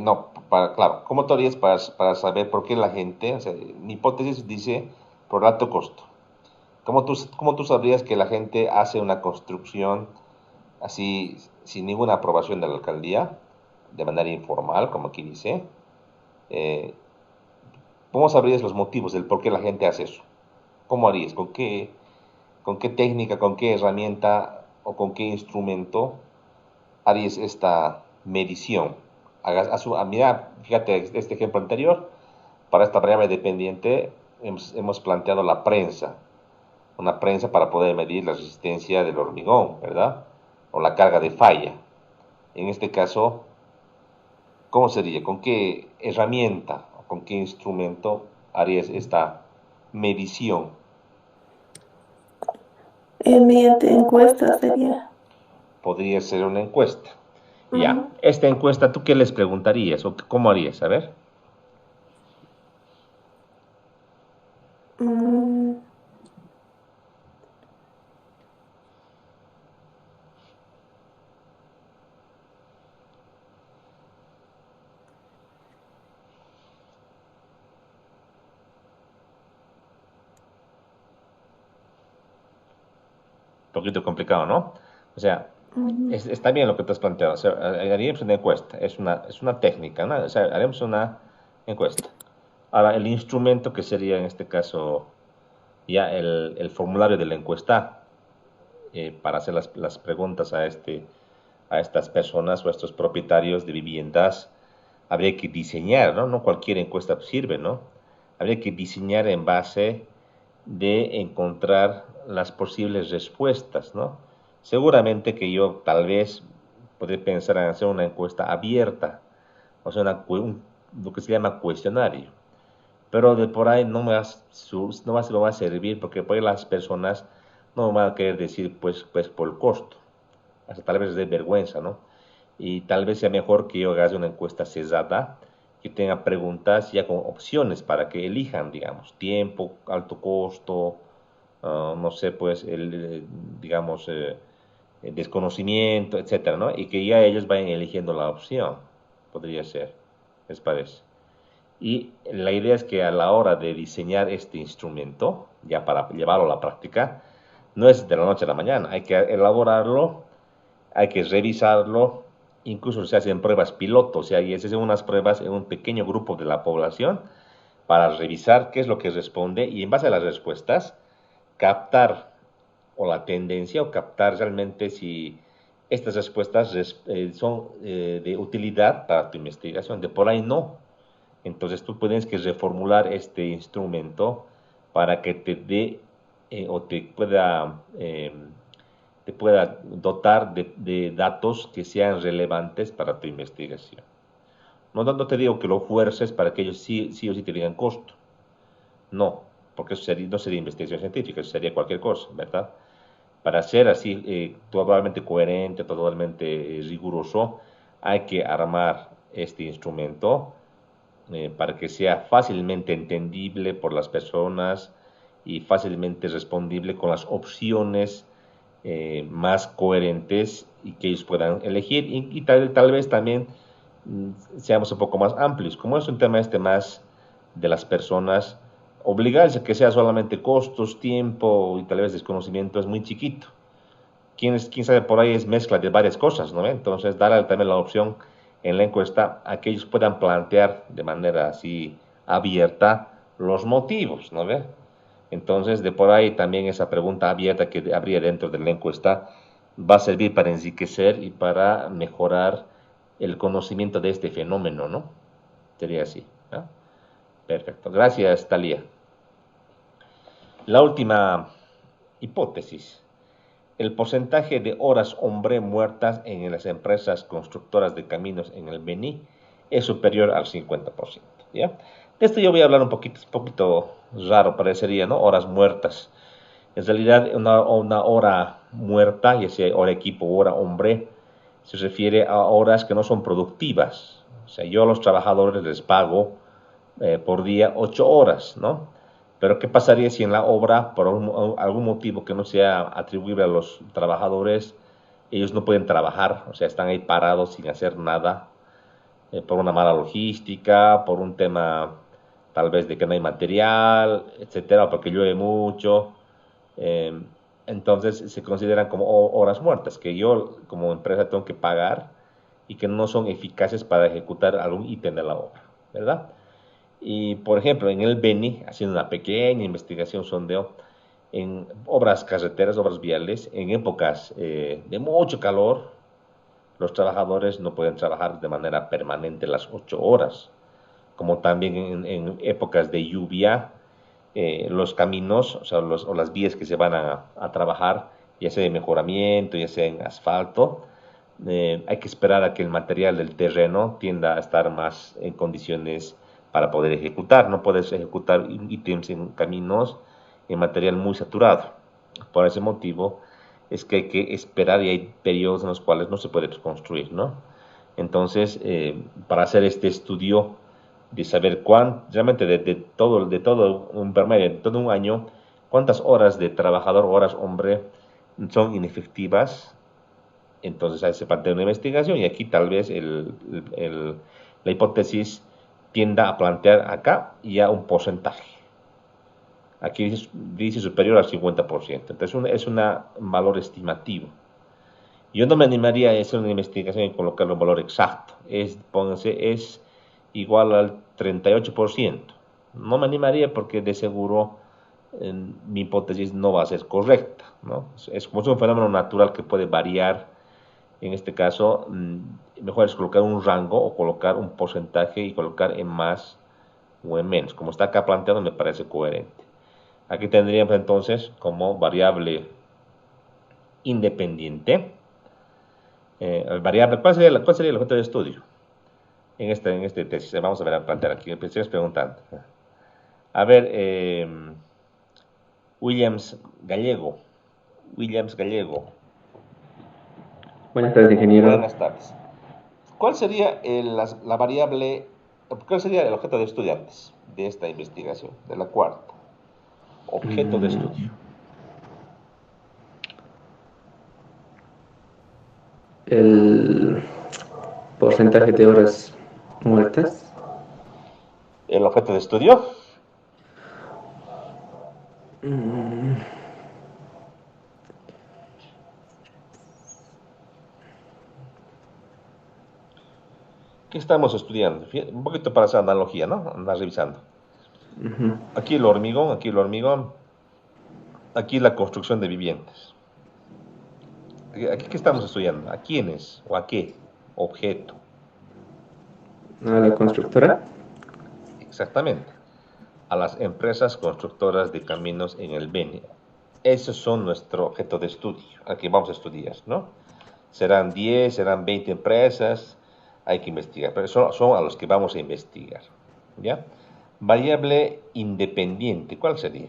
No, claro, ¿cómo tú harías para saber por qué la gente, o sea, mi hipótesis dice por alto costo? Cómo tú sabrías que la gente hace una construcción así sin ninguna aprobación de la alcaldía, de manera informal, como aquí dice? Eh, ¿Cómo sabrías los motivos del por qué la gente hace eso? ¿Cómo harías? Con qué técnica, con qué herramienta o con qué instrumento harías esta medición? Mira, fíjate este ejemplo anterior, para esta variable dependiente hemos planteado la prensa, una prensa para poder medir la resistencia del hormigón, ¿verdad? O la carga de falla. En este caso, ¿cómo sería? ¿Con qué herramienta o con qué instrumento harías esta medición? Mediante encuestas sería. Podría ser una encuesta. Ya, Ujú. esta encuesta, ¿tú qué les preguntarías o cómo harías? A ver. Mm, poquito complicado, ¿no? O sea, Ujú. está bien lo que te has planteado. O sea, haríamos una encuesta, es una técnica, ¿no? O sea, haremos una encuesta. Ahora, el instrumento que sería en este caso ya el formulario de la encuesta para hacer las preguntas a estas personas o a estos propietarios de viviendas, habría que diseñar, ¿no? No cualquier encuesta sirve, ¿no? Habría que diseñar en base de encontrar las posibles respuestas, ¿no? Seguramente que yo tal vez podría pensar en hacer una encuesta abierta, o sea, lo que se llama cuestionario, pero de por ahí no va a servir porque por ahí las personas no van a querer decir pues por el costo, hasta tal vez de vergüenza, ¿no? Y tal vez sea mejor que yo haga una encuesta cesada, que tenga preguntas ya con opciones para que elijan, digamos, tiempo, alto costo, no sé, pues, digamos, el desconocimiento, etcétera, ¿no? Y que ya ellos vayan eligiendo la opción, podría ser, ¿les parece? Y la idea es que a la hora de diseñar este instrumento, ya para llevarlo a la práctica, no es de la noche a la mañana, hay que elaborarlo, hay que revisarlo, incluso se hacen pruebas piloto, o sea, y se hacen unas pruebas en un pequeño grupo de la población para revisar qué es lo que responde y en base a las respuestas captar o la tendencia o captar realmente si estas respuestas son de utilidad para tu investigación. De por ahí no. Entonces tú tienes que reformular este instrumento para que te dé o te pueda dotar de datos que sean relevantes para tu investigación. No te digo que lo fuerces para que ellos sí o sí te digan costo. No, porque no sería investigación científica, eso sería cualquier cosa, ¿verdad? Para ser así totalmente coherente, totalmente riguroso, hay que armar este instrumento para que sea fácilmente entendible por las personas y fácilmente respondible con las opciones más coherentes y que ellos puedan elegir y tal vez también seamos un poco más amplios. Como es un tema más de las personas, obligarse a que sea solamente costos, tiempo y tal vez desconocimiento es muy chiquito. Quién sabe por ahí es mezcla de varias cosas, ¿no? Entonces, darle también la opción en la encuesta a que ellos puedan plantear de manera así abierta los motivos, ¿no ve? Entonces, de por ahí también esa pregunta abierta que habría dentro de la encuesta va a servir para enriquecer y para mejorar el conocimiento de este fenómeno, ¿no? Sería así, ¿no? Perfecto. Gracias, Talía. La última hipótesis. El porcentaje de horas hombre muertas en las empresas constructoras de caminos en el Beni es superior al 50%, ¿ya? De esto yo voy a hablar un poquito raro, parecería, ¿no? Horas muertas. En realidad, una hora muerta, ya sea hora equipo o hora hombre, se refiere a horas que no son productivas. O sea, yo a los trabajadores les pago por día 8 horas, ¿no? Pero ¿qué pasaría si en la obra, por algún motivo que no sea atribuible a los trabajadores, ellos no pueden trabajar? O sea, están ahí parados sin hacer nada, por una mala logística, por un tema tal vez de que no hay material, etcétera, porque llueve mucho. Eh, entonces se consideran como horas muertas, que yo como empresa tengo que pagar y que no son eficaces para ejecutar algún ítem de la obra, ¿verdad? Y, por ejemplo, en el Beni, haciendo una pequeña investigación, sondeo, en obras carreteras, obras viales, en épocas de mucho calor, los trabajadores no pueden trabajar de manera permanente las 8 horas, como también en épocas de lluvia, los caminos, o sea, o las vías que se van a trabajar, ya sea de mejoramiento, ya sea en asfalto, hay que esperar a que el material del terreno tienda a estar más en condiciones para poder ejecutar. No puedes ejecutar ítems en caminos en material muy saturado. Por ese motivo es que hay que esperar y hay periodos en los cuales no se puede construir, ¿no? Entonces, para hacer este estudio de saber realmente de todo un promedio, de todo un año, cuántas horas de trabajador, horas hombre, son inefectivas, entonces se plantea una investigación y aquí tal vez la hipótesis tienda a plantear acá ya un porcentaje. Aquí dice superior al 50%. Entonces es un valor estimativo. Yo no me animaría a hacer una investigación y colocarle un valor exacto. Pónganse, es igual al 38%. No me animaría porque de seguro mi hipótesis no va a ser correcta, ¿no? Es como un fenómeno natural que puede variar. En este caso, mejor es colocar un rango o colocar un porcentaje y colocar en más o en menos. Como está acá planteado, me parece coherente. Aquí tendríamos entonces como variable independiente. Variable, cuál sería el objeto de estudio en este tesis? Vamos a ver a plantear aquí. Empecemos preguntando. A ver, Williams Gallego. Buenas tardes, ingeniero. Buenas tardes. ¿Cuál sería la variable, cuál sería el objeto de estudio antes de esta investigación, de la cuarta? Objeto de estudio. El porcentaje de horas muertas. ¿El objeto de estudio? ¿Qué estamos estudiando? Un poquito para esa analogía, ¿no? Andar revisando. Aquí el hormigón, aquí la construcción de viviendas. Aquí ¿qué estamos estudiando? ¿A quiénes o a qué objeto? ¿A la constructora? Exactamente. A las empresas constructoras de caminos en el Beni. Esos son nuestro objeto de estudio, al que vamos a estudiar, ¿no? Serán 10, serán 20 empresas, hay que investigar, pero son a los que vamos a investigar, ¿ya? Variable independiente, ¿cuál sería?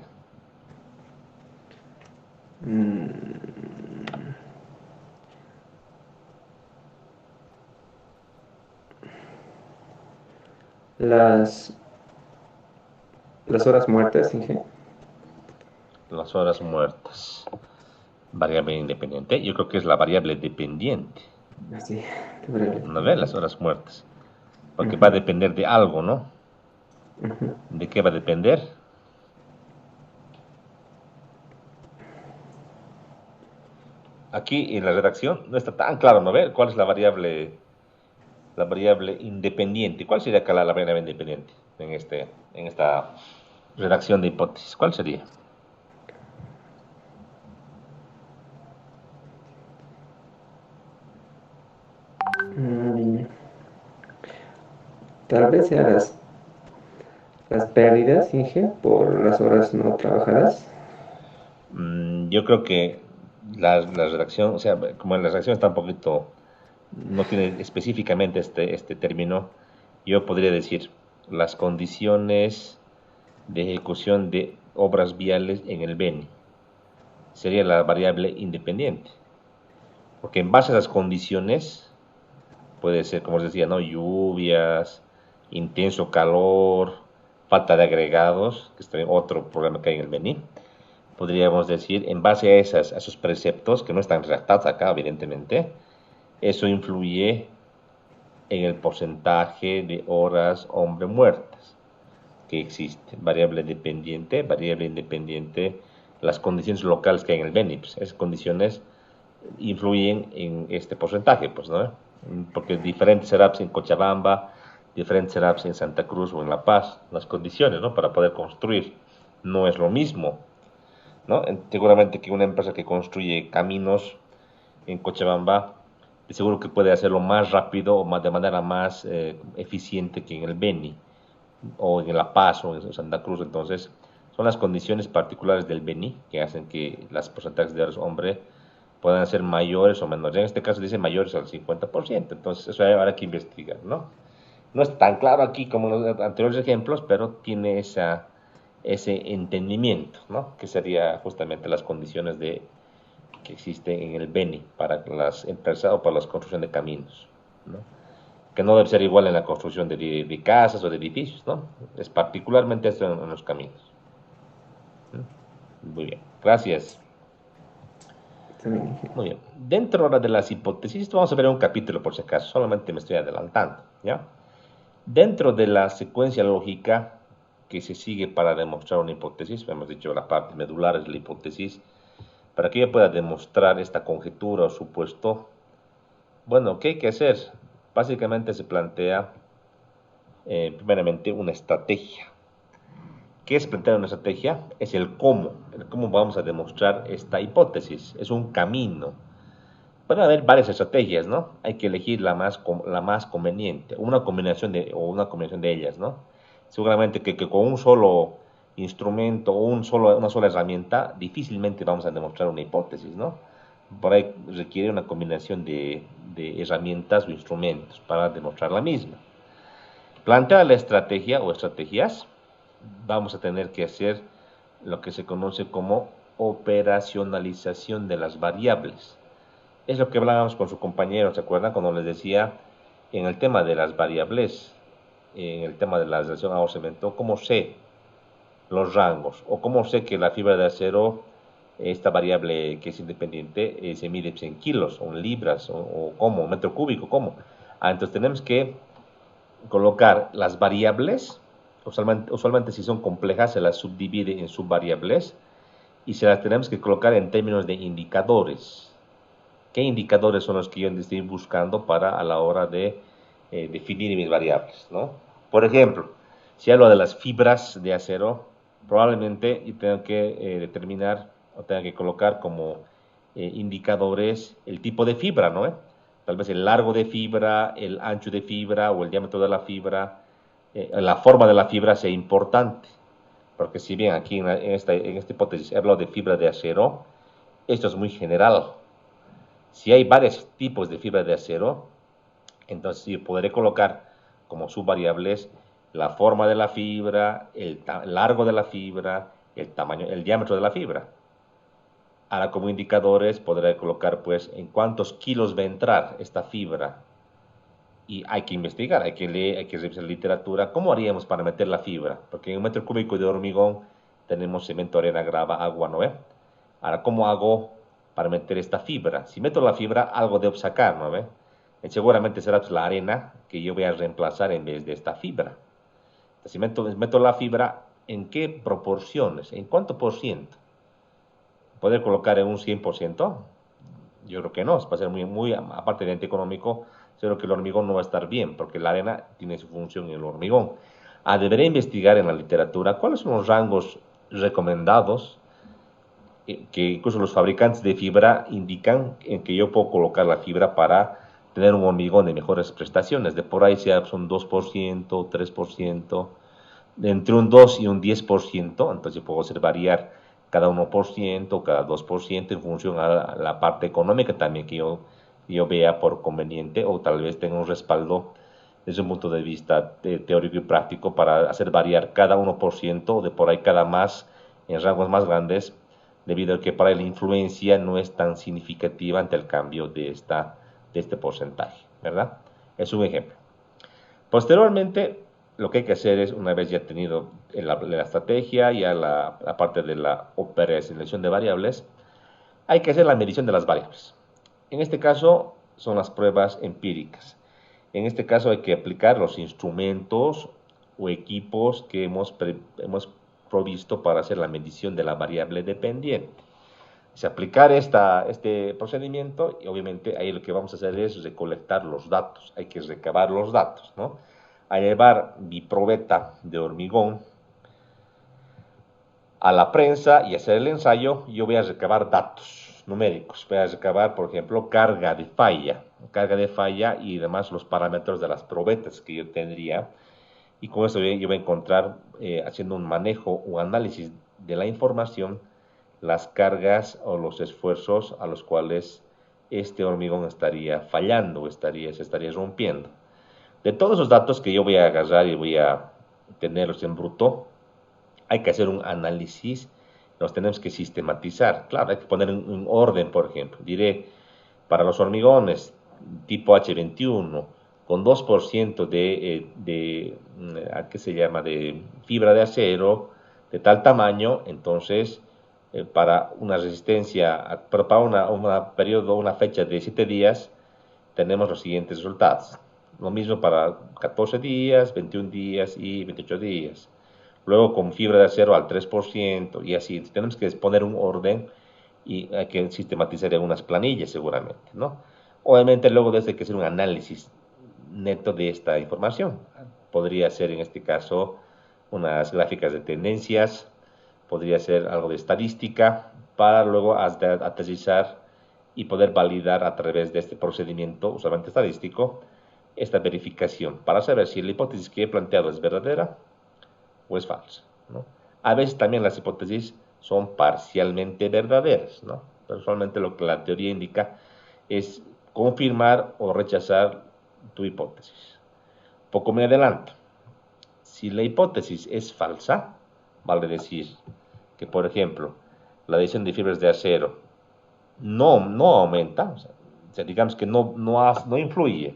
Las horas muertas, Inge. Las horas muertas. Variable independiente. Yo creo que es la variable dependiente. Sí, ¿No ves? Las horas muertas. Porque va a depender de algo, ¿no? ¿De qué va a depender? Aquí en la redacción no está tan claro, ¿no ves? ¿Cuál es la variable independiente? ¿Cuál sería acá la variable independiente en esta redacción de hipótesis? ¿Cuál sería? Tal vez sean las pérdidas, Inge, por las horas no trabajadas. Yo creo que la redacción, o sea, como la redacción está un poquito, no tiene específicamente este término, yo podría decir las condiciones de ejecución de obras viales en el Beni. Sería la variable independiente. Porque en base a esas condiciones, puede ser, como os decía, ¿no? Lluvias, intenso calor, falta de agregados, que es otro problema que hay en el Beni. Podríamos decir, en base a esos preceptos, que no están redactados acá, evidentemente, eso influye en el porcentaje de horas hombre muertas que existe. Variable independiente, las condiciones locales que hay en el Beni. Pues, esas condiciones influyen en este porcentaje, pues, ¿no? Porque diferentes setups en Cochabamba, diferentes setups en Santa Cruz o en La Paz, las condiciones, ¿no? Para poder construir no es lo mismo, ¿no? Seguramente que una empresa que construye caminos en Cochabamba, de seguro que puede hacerlo más rápido o de manera más eficiente que en el Beni, o en La Paz o en Santa Cruz. Entonces, son las condiciones particulares del Beni que hacen que las porcentajes de horas hombre puedan ser mayores o menores. En este caso dice mayores al 50%, entonces eso habrá que investigar, ¿no? No es tan claro aquí como en los anteriores ejemplos, pero tiene ese entendimiento, ¿no? Que sería justamente las condiciones que existen en el Beni para las empresas o para la construcción de caminos, ¿no? Que no debe ser igual en la construcción de casas o de edificios, ¿no? Es particularmente esto en los caminos. Muy bien, gracias. Muy bien. Dentro ahora de las hipótesis, vamos a ver un capítulo por si acaso, solamente me estoy adelantando, ¿ya? Dentro de la secuencia lógica que se sigue para demostrar una hipótesis, hemos dicho la parte medular es la hipótesis, para que yo pueda demostrar esta conjetura o supuesto, bueno, ¿qué hay que hacer? Básicamente se plantea primeramente una estrategia. ¿Qué es plantear una estrategia? Es el cómo vamos a demostrar esta hipótesis, es un camino. Pueden haber varias estrategias, ¿no? Hay que elegir la más conveniente, una combinación de ellas, ¿no? Seguramente que con un solo instrumento o una sola herramienta, difícilmente vamos a demostrar una hipótesis, ¿no? Por ahí requiere una combinación de herramientas o instrumentos para demostrar la misma. Plantear la estrategia o estrategias, vamos a tener que hacer lo que se conoce como operacionalización de las variables. Es lo que hablábamos con su compañero, ¿se acuerdan? Cuando les decía en el tema de las variables, en el tema de la relación agua-cemento, ¿cómo sé los rangos? O cómo sé que la fibra de acero, esta variable que es independiente, se mide en kilos, o en libras, o cómo, metro cúbico, ¿cómo? Entonces tenemos que colocar las variables, usualmente si son complejas se las subdivide en subvariables, y se las tenemos que colocar en términos de indicadores. ¿Qué indicadores son los que yo estoy buscando a la hora de definir mis variables, ¿no? Por ejemplo, si hablo de las fibras de acero, probablemente yo tengo que determinar o tengo que colocar como indicadores el tipo de fibra, ¿no? Tal vez el largo de fibra, el ancho de fibra o el diámetro de la fibra, la forma de la fibra sea importante. Porque si bien aquí en esta hipótesis he hablado de fibra de acero, esto es muy general. Si hay varios tipos de fibra de acero, entonces yo podré colocar como subvariables la forma de la fibra, el largo de la fibra, el tamaño, el diámetro de la fibra. Ahora como indicadores podré colocar pues en cuántos kilos va a entrar esta fibra. Y hay que investigar, hay que leer, hay que revisar literatura. ¿Cómo haríamos para meter la fibra? Porque en un metro cúbico de hormigón tenemos cemento, arena, grava, agua, ¿no ve? Ahora, ¿cómo hago para meter esta fibra? Si meto la fibra, algo debo sacar, ¿no ve? Seguramente será pues, la arena que yo voy a reemplazar en vez de esta fibra. Si meto la fibra, ¿en qué proporciones? ¿En cuánto por ciento? ¿Poder colocar en un 100%? Yo creo que no, va a ser muy aparte de antieconómico, creo que el hormigón no va a estar bien, porque la arena tiene su función en el hormigón. Deberé investigar en la literatura cuáles son los rangos recomendados que incluso los fabricantes de fibra indican en que yo puedo colocar la fibra para tener un hormigón de mejores prestaciones. De por ahí son 2%, 3%, entre un 2 y un 10%, entonces yo puedo hacer variar cada 1%, cada 2% en función a la parte económica también que yo vea por conveniente, o tal vez tenga un respaldo desde un punto de vista teórico y práctico para hacer variar cada 1% o de por ahí cada más en rangos más grandes, debido a que para la influencia no es tan significativa ante el cambio de este porcentaje, ¿verdad? Es un ejemplo. Posteriormente, lo que hay que hacer es, una vez ya tenido la estrategia, ya la parte de la operacionalización de variables, hay que hacer la medición de las variables. En este caso son las pruebas empíricas. En este caso hay que aplicar los instrumentos o equipos que hemos provisto para hacer la medición de la variable dependiente. Si aplicar este procedimiento, y obviamente ahí lo que vamos a hacer es recolectar los datos, hay que recabar los datos, ¿no? A llevar mi probeta de hormigón a la prensa y hacer el ensayo, yo voy a recabar datos numéricos. Voy a recabar, por ejemplo, carga de falla y además los parámetros de las probetas que yo tendría. Y con eso yo voy a encontrar, haciendo un manejo o análisis de la información, las cargas o los esfuerzos a los cuales este hormigón estaría fallando o se estaría rompiendo. De todos esos datos que yo voy a agarrar y voy a tenerlos en bruto, hay que hacer un análisis, los tenemos que sistematizar. Claro, hay que poner en orden, por ejemplo. Diré, para los hormigones tipo H21, con 2% de fibra de acero de tal tamaño, entonces, para una resistencia, para una fecha de 7 días, tenemos los siguientes resultados. Lo mismo para 14 días, 21 días y 28 días. luego con fibra de acero al 3% y así. Tenemos que poner un orden y hay que sistematizar en unas planillas seguramente, ¿no? Obviamente luego desde que hacer un análisis neto de esta información. Podría ser en este caso unas gráficas de tendencias, podría ser algo de estadística, para luego aterrizar y poder validar a través de este procedimiento, usualmente estadístico, esta verificación, para saber si la hipótesis que he planteado es verdadera o es falsa, ¿no? A veces también las hipótesis son parcialmente verdaderas, ¿no? Pero usualmente lo que la teoría indica es confirmar o rechazar tu hipótesis. Poco me adelanto. Si la hipótesis es falsa, vale decir que, por ejemplo, la adición de fibras de acero no aumenta, o sea, digamos que no influye,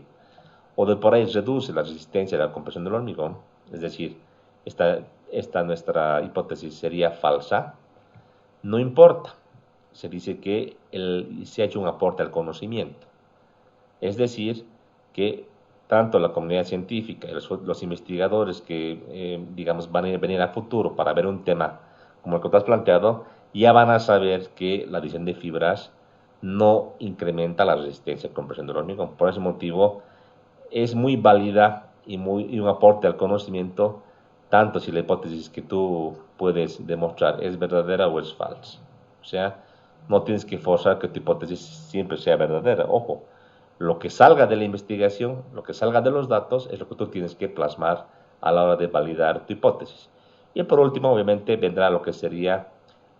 o de por ahí reduce la resistencia de la compresión del hormigón, es decir, esta nuestra hipótesis sería falsa, no importa. Se dice que se ha hecho un aporte al conocimiento. Es decir, que tanto la comunidad científica y los investigadores que, digamos, van a venir a futuro para ver un tema como el que tú has planteado, ya van a saber que la adición de fibras no incrementa la resistencia a compresión del hormigón. Por ese motivo, es muy válida y un aporte al conocimiento, tanto si la hipótesis que tú puedes demostrar es verdadera o es falsa. O sea, no tienes que forzar que tu hipótesis siempre sea verdadera. Ojo, lo que salga de la investigación, lo que salga de los datos, es lo que tú tienes que plasmar a la hora de validar tu hipótesis. Y por último, obviamente, vendrá lo que sería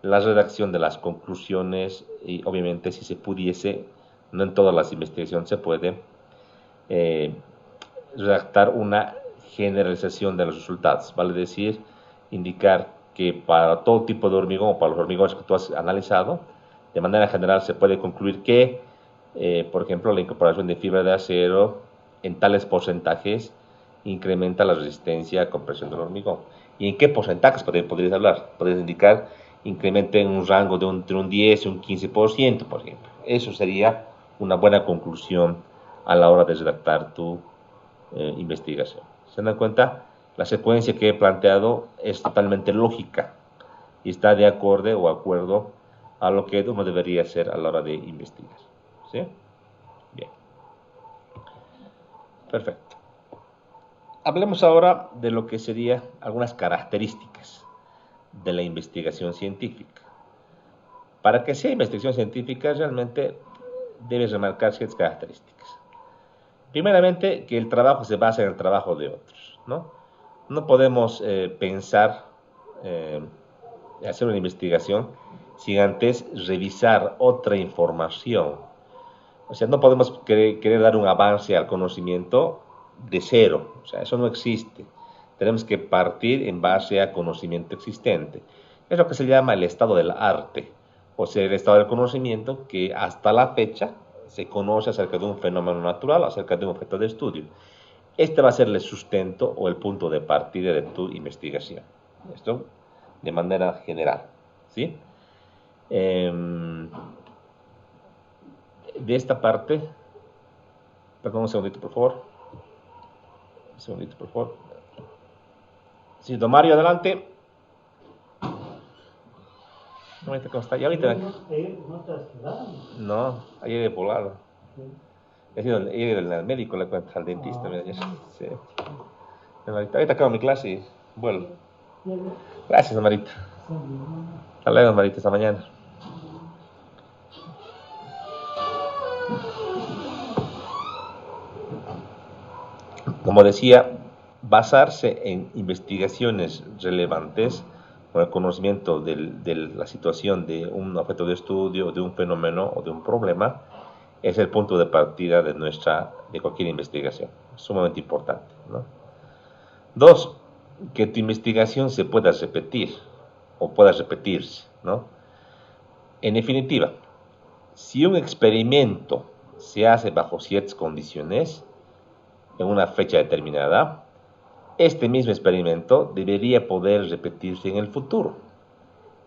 la redacción de las conclusiones y, obviamente, si se pudiese, no en todas las investigaciones se puede, redactar una generalización de los resultados. Vale decir, indicar que para todo tipo de hormigón o para los hormigones que tú has analizado, de manera general se puede concluir que, por ejemplo, la incorporación de fibra de acero en tales porcentajes incrementa la resistencia a compresión del hormigón. ¿Y en qué porcentajes podrías hablar? Podrías indicar incremento en un rango de entre un 10 y un 15%, por ejemplo. Eso sería una buena conclusión a la hora de redactar tu investigación. ¿Se dan cuenta? La secuencia que he planteado es totalmente lógica y está de acuerdo a lo que uno debería hacer a la hora de investigar. ¿Sí? Bien. Perfecto. Hablemos ahora de lo que serían algunas características de la investigación científica. Para que sea investigación científica, realmente debes remarcar ciertas características. Primeramente, que el trabajo se basa en el trabajo de otros, ¿no? No podemos pensar hacer una investigación sin antes revisar otra información. O sea, no podemos querer dar un avance al conocimiento de cero. O sea, eso no existe. Tenemos que partir en base a conocimiento existente. Es lo que se llama el estado del arte, o sea, el estado del conocimiento que hasta la fecha se conoce acerca de un fenómeno natural, acerca de un objeto de estudio. Este va a ser el sustento o el punto de partida de tu investigación. Esto de manera general, ¿sí? De esta parte, perdón, un segundito, por favor. Un segundito, por favor. Sí, don Mario, adelante. Ahorita, ¿cómo está? ¿Ya ahorita? No, ayer he volado. He ido al médico, le cuento, al dentista. Mira, ayer. Sí. Ahorita acabo mi clase y vuelvo. Gracias, don Marita. Hasta luego, don Marita, hasta mañana. Como decía, basarse en investigaciones relevantes con el conocimiento de la situación de un objeto de estudio, de un fenómeno o de un problema, es el punto de partida de cualquier investigación. Es sumamente importante, ¿no? 2, que tu investigación se pueda repetir o pueda repetirse, ¿no? En definitiva, si un experimento se hace bajo ciertas condiciones, en una fecha determinada, este mismo experimento debería poder repetirse en el futuro,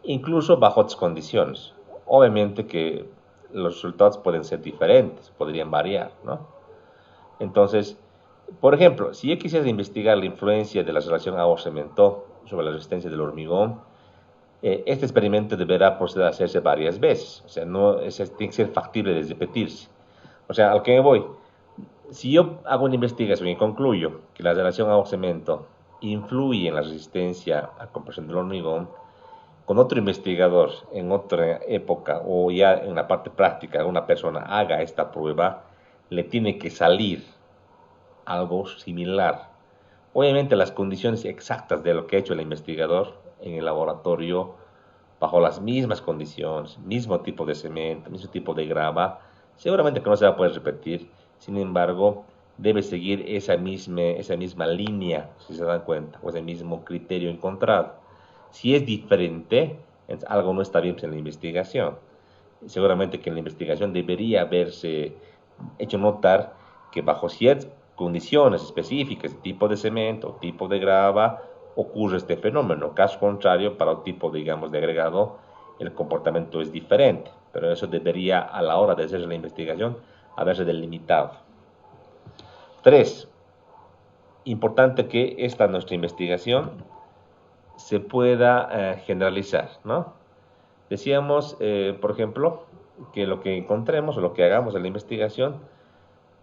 incluso bajo otras condiciones. Obviamente que los resultados pueden ser diferentes, podrían variar, ¿no? Entonces, por ejemplo, si yo quisiera investigar la influencia de la relación agua-cemento sobre la resistencia del hormigón, este experimento deberá proceder a hacerse varias veces. O sea, tiene que ser factible de repetirse. O sea, al que me voy, si yo hago una investigación y concluyo que la relación agua-cemento influye en la resistencia a compresión del hormigón, con otro investigador en otra época o ya en la parte práctica, una persona haga esta prueba, le tiene que salir algo similar. Obviamente las condiciones exactas de lo que ha hecho el investigador en el laboratorio, bajo las mismas condiciones, mismo tipo de cemento, mismo tipo de grava, seguramente que no se va a poder repetir. Sin embargo, debe seguir esa misma línea, si se dan cuenta, o ese mismo criterio encontrado. Si es diferente, algo no está bien en la investigación. Seguramente que en la investigación debería haberse hecho notar que bajo ciertas condiciones específicas, tipo de cemento, tipo de grava, ocurre este fenómeno. Caso contrario, para el tipo, digamos, de agregado, el comportamiento es diferente. Pero eso debería, a la hora de hacer la investigación, haberse delimitado. 3. Importante que esta nuestra investigación se pueda generalizar, ¿no? Decíamos, por ejemplo, que lo que encontremos o lo que hagamos en la investigación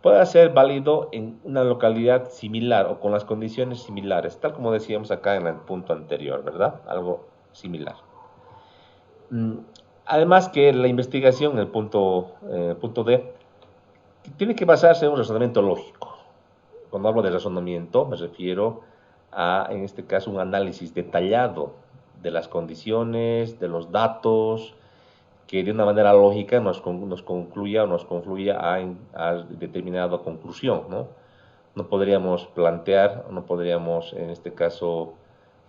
pueda ser válido en una localidad similar o con las condiciones similares, tal como decíamos acá en el punto anterior, ¿verdad? Algo similar. Además que la investigación, el punto D, tiene que basarse en un razonamiento lógico. Cuando hablo de razonamiento me refiero a, en este caso, un análisis detallado de las condiciones, de los datos, que de una manera lógica nos concluya o nos confluya a determinada conclusión, ¿no? No podríamos plantear, no podríamos, en este caso,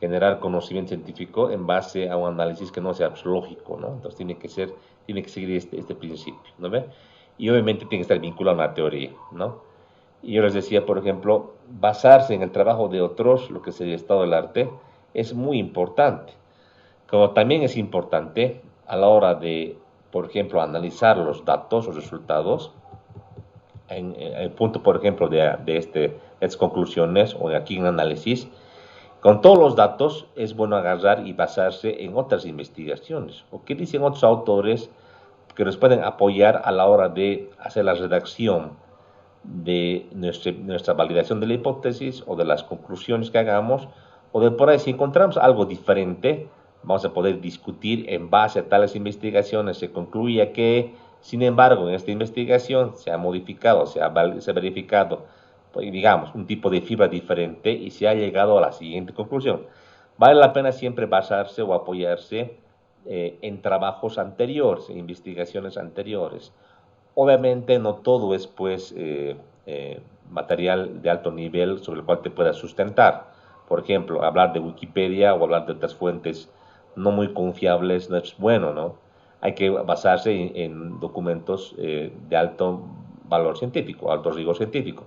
generar conocimiento científico en base a un análisis que no sea lógico, ¿no? Entonces tiene que seguir este principio, ¿no ve? Y obviamente tiene que estar vinculado a una teoría, ¿no? Y yo les decía, por ejemplo, basarse en el trabajo de otros, lo que es el estado del arte, es muy importante. Como también es importante a la hora de, por ejemplo, analizar los datos o resultados, en el punto, por ejemplo, de estas conclusiones o aquí en análisis, con todos los datos es bueno agarrar y basarse en otras investigaciones. O qué dicen otros autores que nos pueden apoyar a la hora de hacer la redacción de nuestra validación de la hipótesis o de las conclusiones que hagamos, o de por ahí si encontramos algo diferente, vamos a poder discutir en base a tales investigaciones. Se concluye que, sin embargo, en esta investigación se ha modificado, se ha verificado, pues, digamos, un tipo de fibra diferente y se ha llegado a la siguiente conclusión. Vale la pena siempre basarse o apoyarse en trabajos anteriores, en investigaciones anteriores. Obviamente no todo es pues material de alto nivel sobre el cual te puedas sustentar. Por ejemplo, hablar de Wikipedia o hablar de otras fuentes no muy confiables no es bueno, ¿no? Hay que basarse en documentos de alto valor científico, alto rigor científico,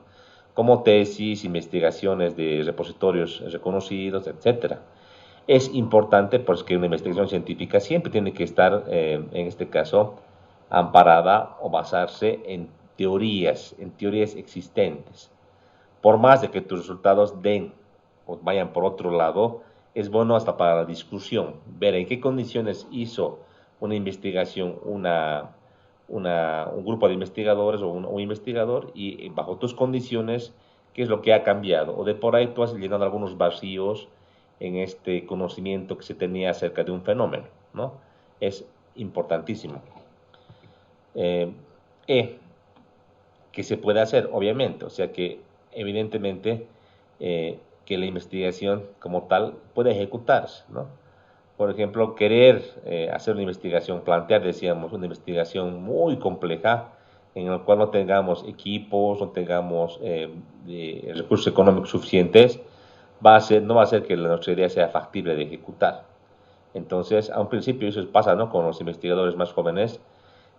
como tesis, investigaciones de repositorios reconocidos, etc. Es importante pues que una investigación científica siempre tiene que estar, en este caso, amparada o basarse en teorías existentes. Por más de que tus resultados den o vayan por otro lado, es bueno hasta para la discusión, ver en qué condiciones hizo una investigación, un grupo de investigadores o un investigador, y bajo tus condiciones, qué es lo que ha cambiado. O de por ahí tú has llenado algunos vacíos en este conocimiento que se tenía acerca de un fenómeno, ¿no? Es importantísimo. ¿Qué se puede hacer? Obviamente, o sea que evidentemente que la investigación como tal puede ejecutarse, ¿no? Por ejemplo, querer hacer una investigación, plantear, decíamos, una investigación muy compleja en la cual no tengamos equipos, no tengamos recursos económicos suficientes, no va a hacer que nuestra idea sea factible de ejecutar. Entonces, a un principio eso pasa, ¿no?, con los investigadores más jóvenes,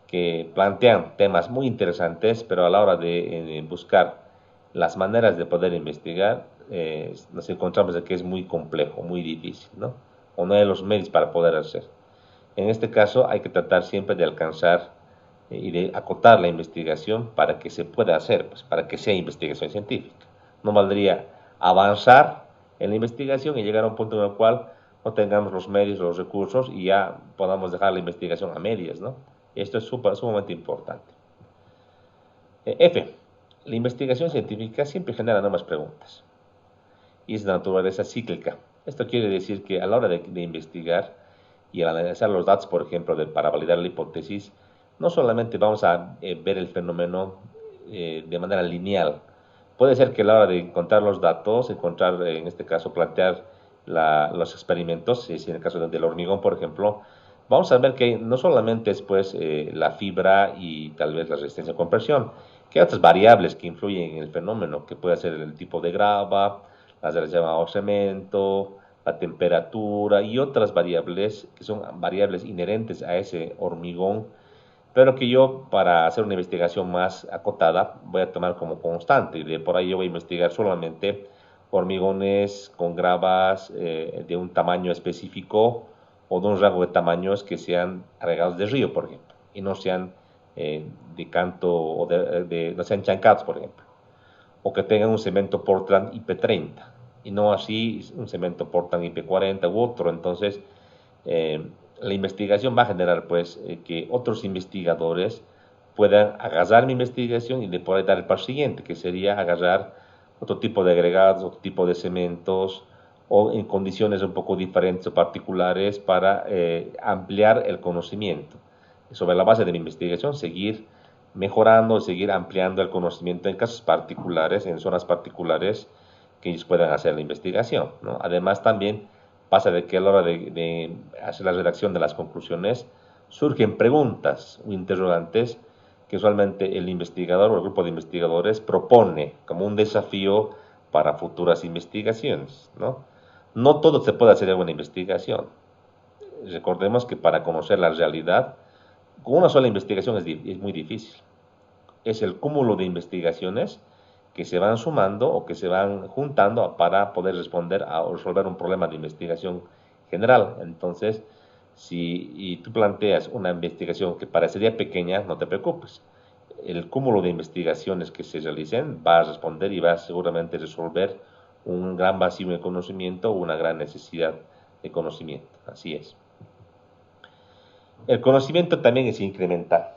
que plantean temas muy interesantes, pero a la hora de buscar las maneras de poder investigar, nos encontramos de que es muy complejo, muy difícil, ¿no? O no hay los medios para poder hacer. En este caso hay que tratar siempre de alcanzar y de acotar la investigación para que se pueda hacer, pues, para que sea investigación científica. No valdría avanzar en la investigación y llegar a un punto en el cual no tengamos los medios, los recursos y ya podamos dejar la investigación a medias, ¿no? Esto es sumamente importante. F. La investigación científica siempre genera nuevas preguntas y es de naturaleza cíclica. Esto quiere decir que a la hora de investigar y al analizar los datos, por ejemplo, para validar la hipótesis, no solamente vamos a ver el fenómeno de manera lineal. Puede ser que a la hora de encontrar los datos, en este caso, plantear los experimentos, si en el caso del hormigón, por ejemplo, vamos a ver que no solamente es pues, la fibra y tal vez la resistencia a compresión, que hay otras variables que influyen en el fenómeno, que puede ser el tipo de grava, las de llamado cemento, la temperatura y otras variables que son variables inherentes a ese hormigón, pero que yo para hacer una investigación más acotada voy a tomar como constante. De por ahí yo voy a investigar solamente hormigones con gravas de un tamaño específico o de un rango de tamaños que sean agregados de río, por ejemplo, y no sean de canto o no sean chancados, por ejemplo, o que tengan un cemento Portland IP30 y no así un cemento Portland IP40 u otro. Entonces la investigación va a generar pues que otros investigadores puedan agarrar mi investigación y de por ahí dar el paso siguiente, que sería agarrar otro tipo de agregados, otro tipo de cementos o en condiciones un poco diferentes o particulares para ampliar el conocimiento. Sobre la base de mi investigación, seguir mejorando, seguir ampliando el conocimiento en casos particulares, en zonas particulares que ellos puedan hacer la investigación, ¿no? Además, también pasa de que a la hora de hacer la redacción de las conclusiones surgen preguntas o interrogantes que usualmente el investigador o el grupo de investigadores propone como un desafío para futuras investigaciones, ¿no? No todo se puede hacer en una investigación. Recordemos que para conocer la realidad, con una sola investigación es muy difícil. Es el cúmulo de investigaciones que se van sumando o que se van juntando para poder responder o resolver un problema de investigación general. Entonces, si tú planteas una investigación que parecería pequeña, no te preocupes. El cúmulo de investigaciones que se realicen va a responder y va a seguramente resolver un gran vacío de conocimiento o una gran necesidad de conocimiento. Así es. El conocimiento también es incremental.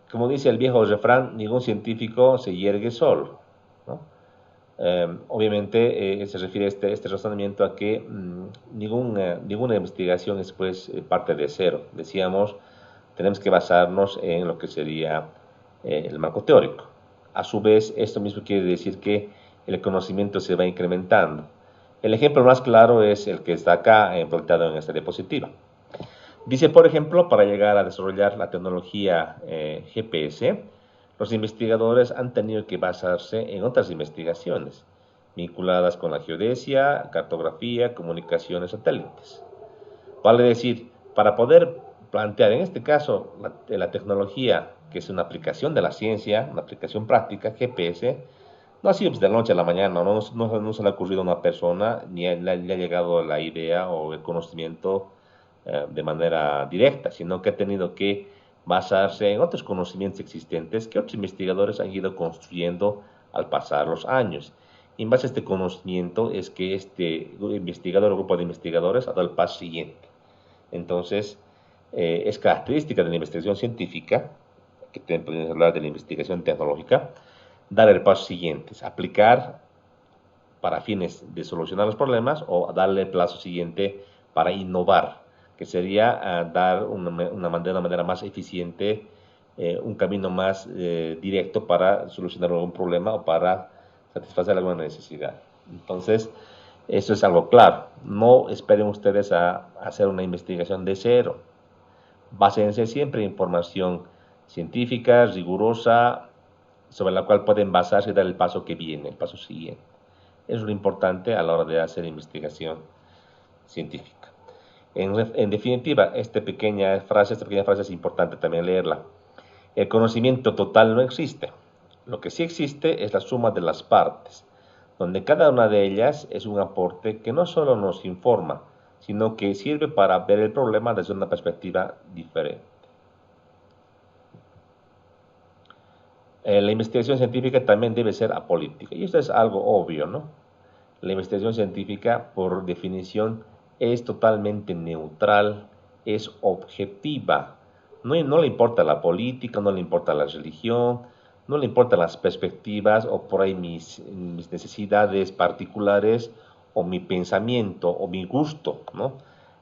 Como dice el viejo refrán, ningún científico se yergue solo, ¿no? Obviamente se refiere este razonamiento a que ninguna investigación es pues parte de cero. Decíamos, tenemos que basarnos en lo que sería el marco teórico. A su vez, esto mismo quiere decir que el conocimiento se va incrementando. El ejemplo más claro es el que está acá planteado en esta diapositiva. Dice, por ejemplo, para llegar a desarrollar la tecnología GPS, los investigadores han tenido que basarse en otras investigaciones vinculadas con la geodesia, cartografía, comunicaciones, satélites. Vale decir, para poder plantear en este caso la tecnología, que es una aplicación de la ciencia, una aplicación práctica, GPS, no ha sido de la noche a la mañana, no se le ha ocurrido a una persona, ni le ha llegado la idea o el conocimiento de manera directa, sino que ha tenido que basarse en otros conocimientos existentes que otros investigadores han ido construyendo al pasar los años. Y en base a este conocimiento es que este investigador o grupo de investigadores ha dado el paso siguiente. Entonces, es característica de la investigación científica, que podemos hablar de la investigación tecnológica, dar el paso siguiente, es aplicar para fines de solucionar los problemas o darle el paso siguiente para innovar, que sería dar una manera más eficiente, un camino más directo para solucionar algún problema o para satisfacer alguna necesidad. Entonces, eso es algo claro. No esperen ustedes a hacer una investigación de cero. Básense siempre en información científica, rigurosa, sobre la cual pueden basarse y dar el paso que viene, el paso siguiente. Eso es lo importante a la hora de hacer investigación científica. En definitiva, esta pequeña frase es importante también leerla. El conocimiento total no existe. Lo que sí existe es la suma de las partes, donde cada una de ellas es un aporte que no solo nos informa, sino que sirve para ver el problema desde una perspectiva diferente. La investigación científica también debe ser apolítica, y esto es algo obvio, ¿no? La investigación científica, por definición, es totalmente neutral, es objetiva. No le importa la política, no le importa la religión, no le importan las perspectivas o por ahí mis necesidades particulares o mi pensamiento o mi gusto, ¿no?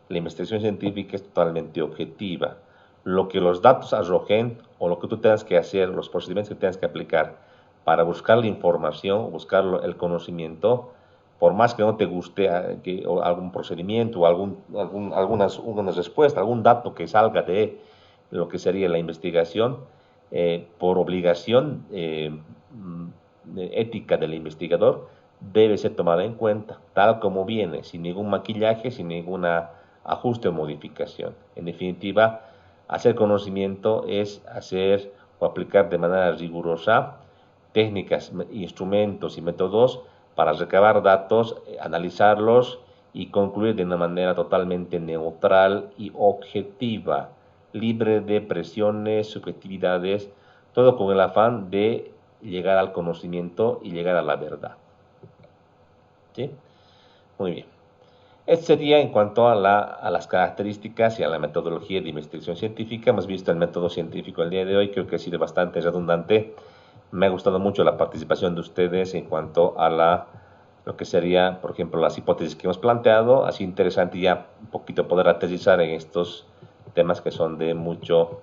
La investigación científica es totalmente objetiva. Lo que los datos arrojen o lo que tú tengas que hacer, los procedimientos que tengas que aplicar para buscar la información, buscar el conocimiento, por más que no te guste o algún procedimiento o alguna respuesta, algún dato que salga de lo que sería la investigación, por obligación ética del investigador, debe ser tomada en cuenta, tal como viene, sin ningún maquillaje, sin ningún ajuste o modificación. En definitiva, hacer conocimiento es hacer o aplicar de manera rigurosa técnicas, instrumentos y métodos para recabar datos, analizarlos y concluir de una manera totalmente neutral y objetiva, libre de presiones, subjetividades, todo con el afán de llegar al conocimiento y llegar a la verdad. ¿Sí? Muy bien. Esto sería en cuanto a las características y a la metodología de investigación científica. Hemos visto el método científico el día de hoy, creo que ha sido bastante redundante. Me ha gustado mucho la participación de ustedes en cuanto a lo que sería, por ejemplo, las hipótesis que hemos planteado. Ha sido interesante ya un poquito poder aterrizar en estos temas que son de mucho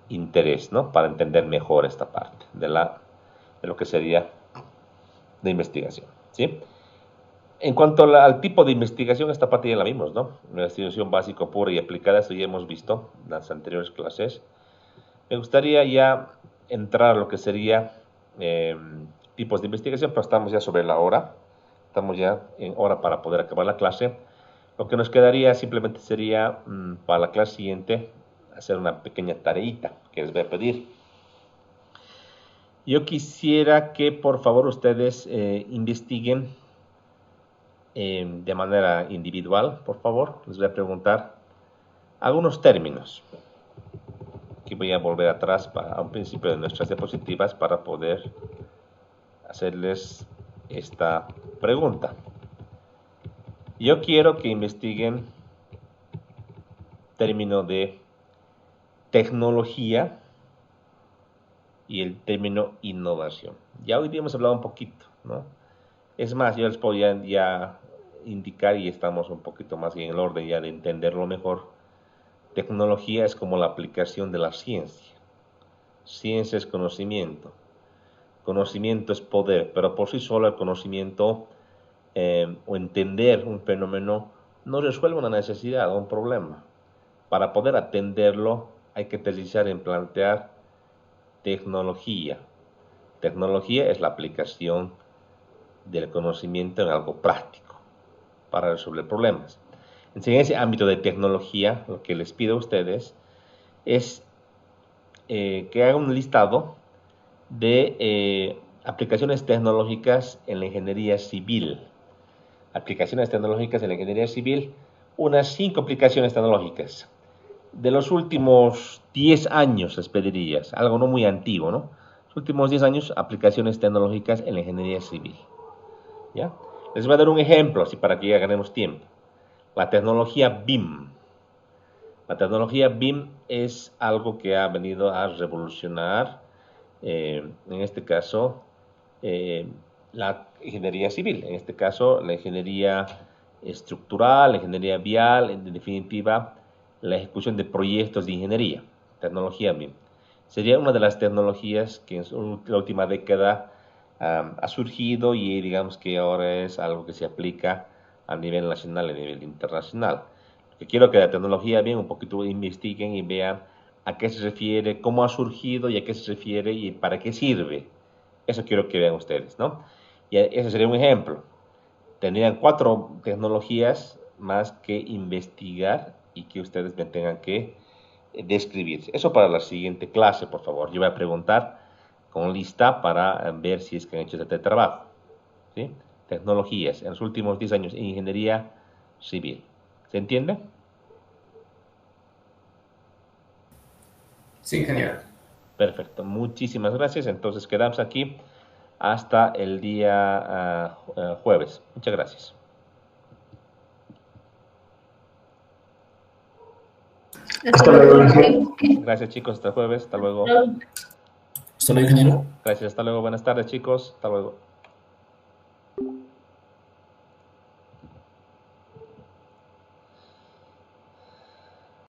interés, ¿no? Para entender mejor esta parte de lo que sería de investigación, ¿sí? En cuanto al tipo de investigación, esta parte ya la vimos, ¿no? La investigación básica, pura y aplicada, esto ya hemos visto en las anteriores clases. Me gustaría ya entrar a lo que sería tipos de investigación, pero estamos ya sobre la hora. Estamos ya en hora para poder acabar la clase. Lo que nos quedaría simplemente sería, para la clase siguiente, hacer una pequeña tareita que les voy a pedir. Yo quisiera que, por favor, ustedes investiguen de manera individual, por favor. Les voy a preguntar algunos términos. Aquí voy a volver atrás a un principio de nuestras diapositivas para poder hacerles esta pregunta. Yo quiero que investiguen término de tecnología y el término innovación. Ya hoy día hemos hablado un poquito, ¿no? Es más, yo les podría ya indicar, y estamos un poquito más en el orden ya de entenderlo mejor. Tecnología es como la aplicación de la ciencia. Ciencia es conocimiento. Conocimiento es poder, pero por sí solo el conocimiento o entender un fenómeno no resuelve una necesidad o un problema. Para poder atenderlo hay que aterrizar en plantear tecnología. Tecnología es la aplicación del conocimiento en algo práctico para resolver problemas. En ese ámbito de tecnología, lo que les pido a ustedes es que hagan un listado de aplicaciones tecnológicas en la ingeniería civil. Aplicaciones tecnológicas en la ingeniería civil, unas 5 aplicaciones tecnológicas. De los últimos 10 años, les pediría, algo no muy antiguo, ¿no? Los últimos 10 años, aplicaciones tecnológicas en la ingeniería civil. ¿Ya? Les voy a dar un ejemplo, así para que ya ganemos tiempo. La tecnología BIM. La tecnología BIM es algo que ha venido a revolucionar, en este caso, la ingeniería civil. En este caso, la ingeniería estructural, la ingeniería vial, en definitiva, la ejecución de proyectos de ingeniería. Tecnología BIM. Sería una de las tecnologías que en la última década ha surgido y digamos que ahora es algo que se aplica a nivel nacional y a nivel internacional. Que quiero que la tecnología bien un poquito investiguen y vean a qué se refiere, cómo ha surgido y a qué se refiere y para qué sirve. Eso quiero que vean ustedes, ¿no? Y ese sería un ejemplo. Tendrían 4 tecnologías más que investigar y que ustedes me tengan que describir. Eso para la siguiente clase, por favor. Yo voy a preguntar con lista para ver si es que han hecho este trabajo. ¿Sí? Tecnologías en los últimos 10 años en ingeniería civil. ¿Se entiende? Sí, genial. Perfecto, muchísimas gracias. Entonces quedamos aquí hasta el día jueves. Muchas gracias. Hasta luego. Gracias, chicos. Hasta el jueves. Hasta luego. Hasta luego, ingeniero. Gracias. Hasta luego. Buenas tardes, chicos. Hasta luego.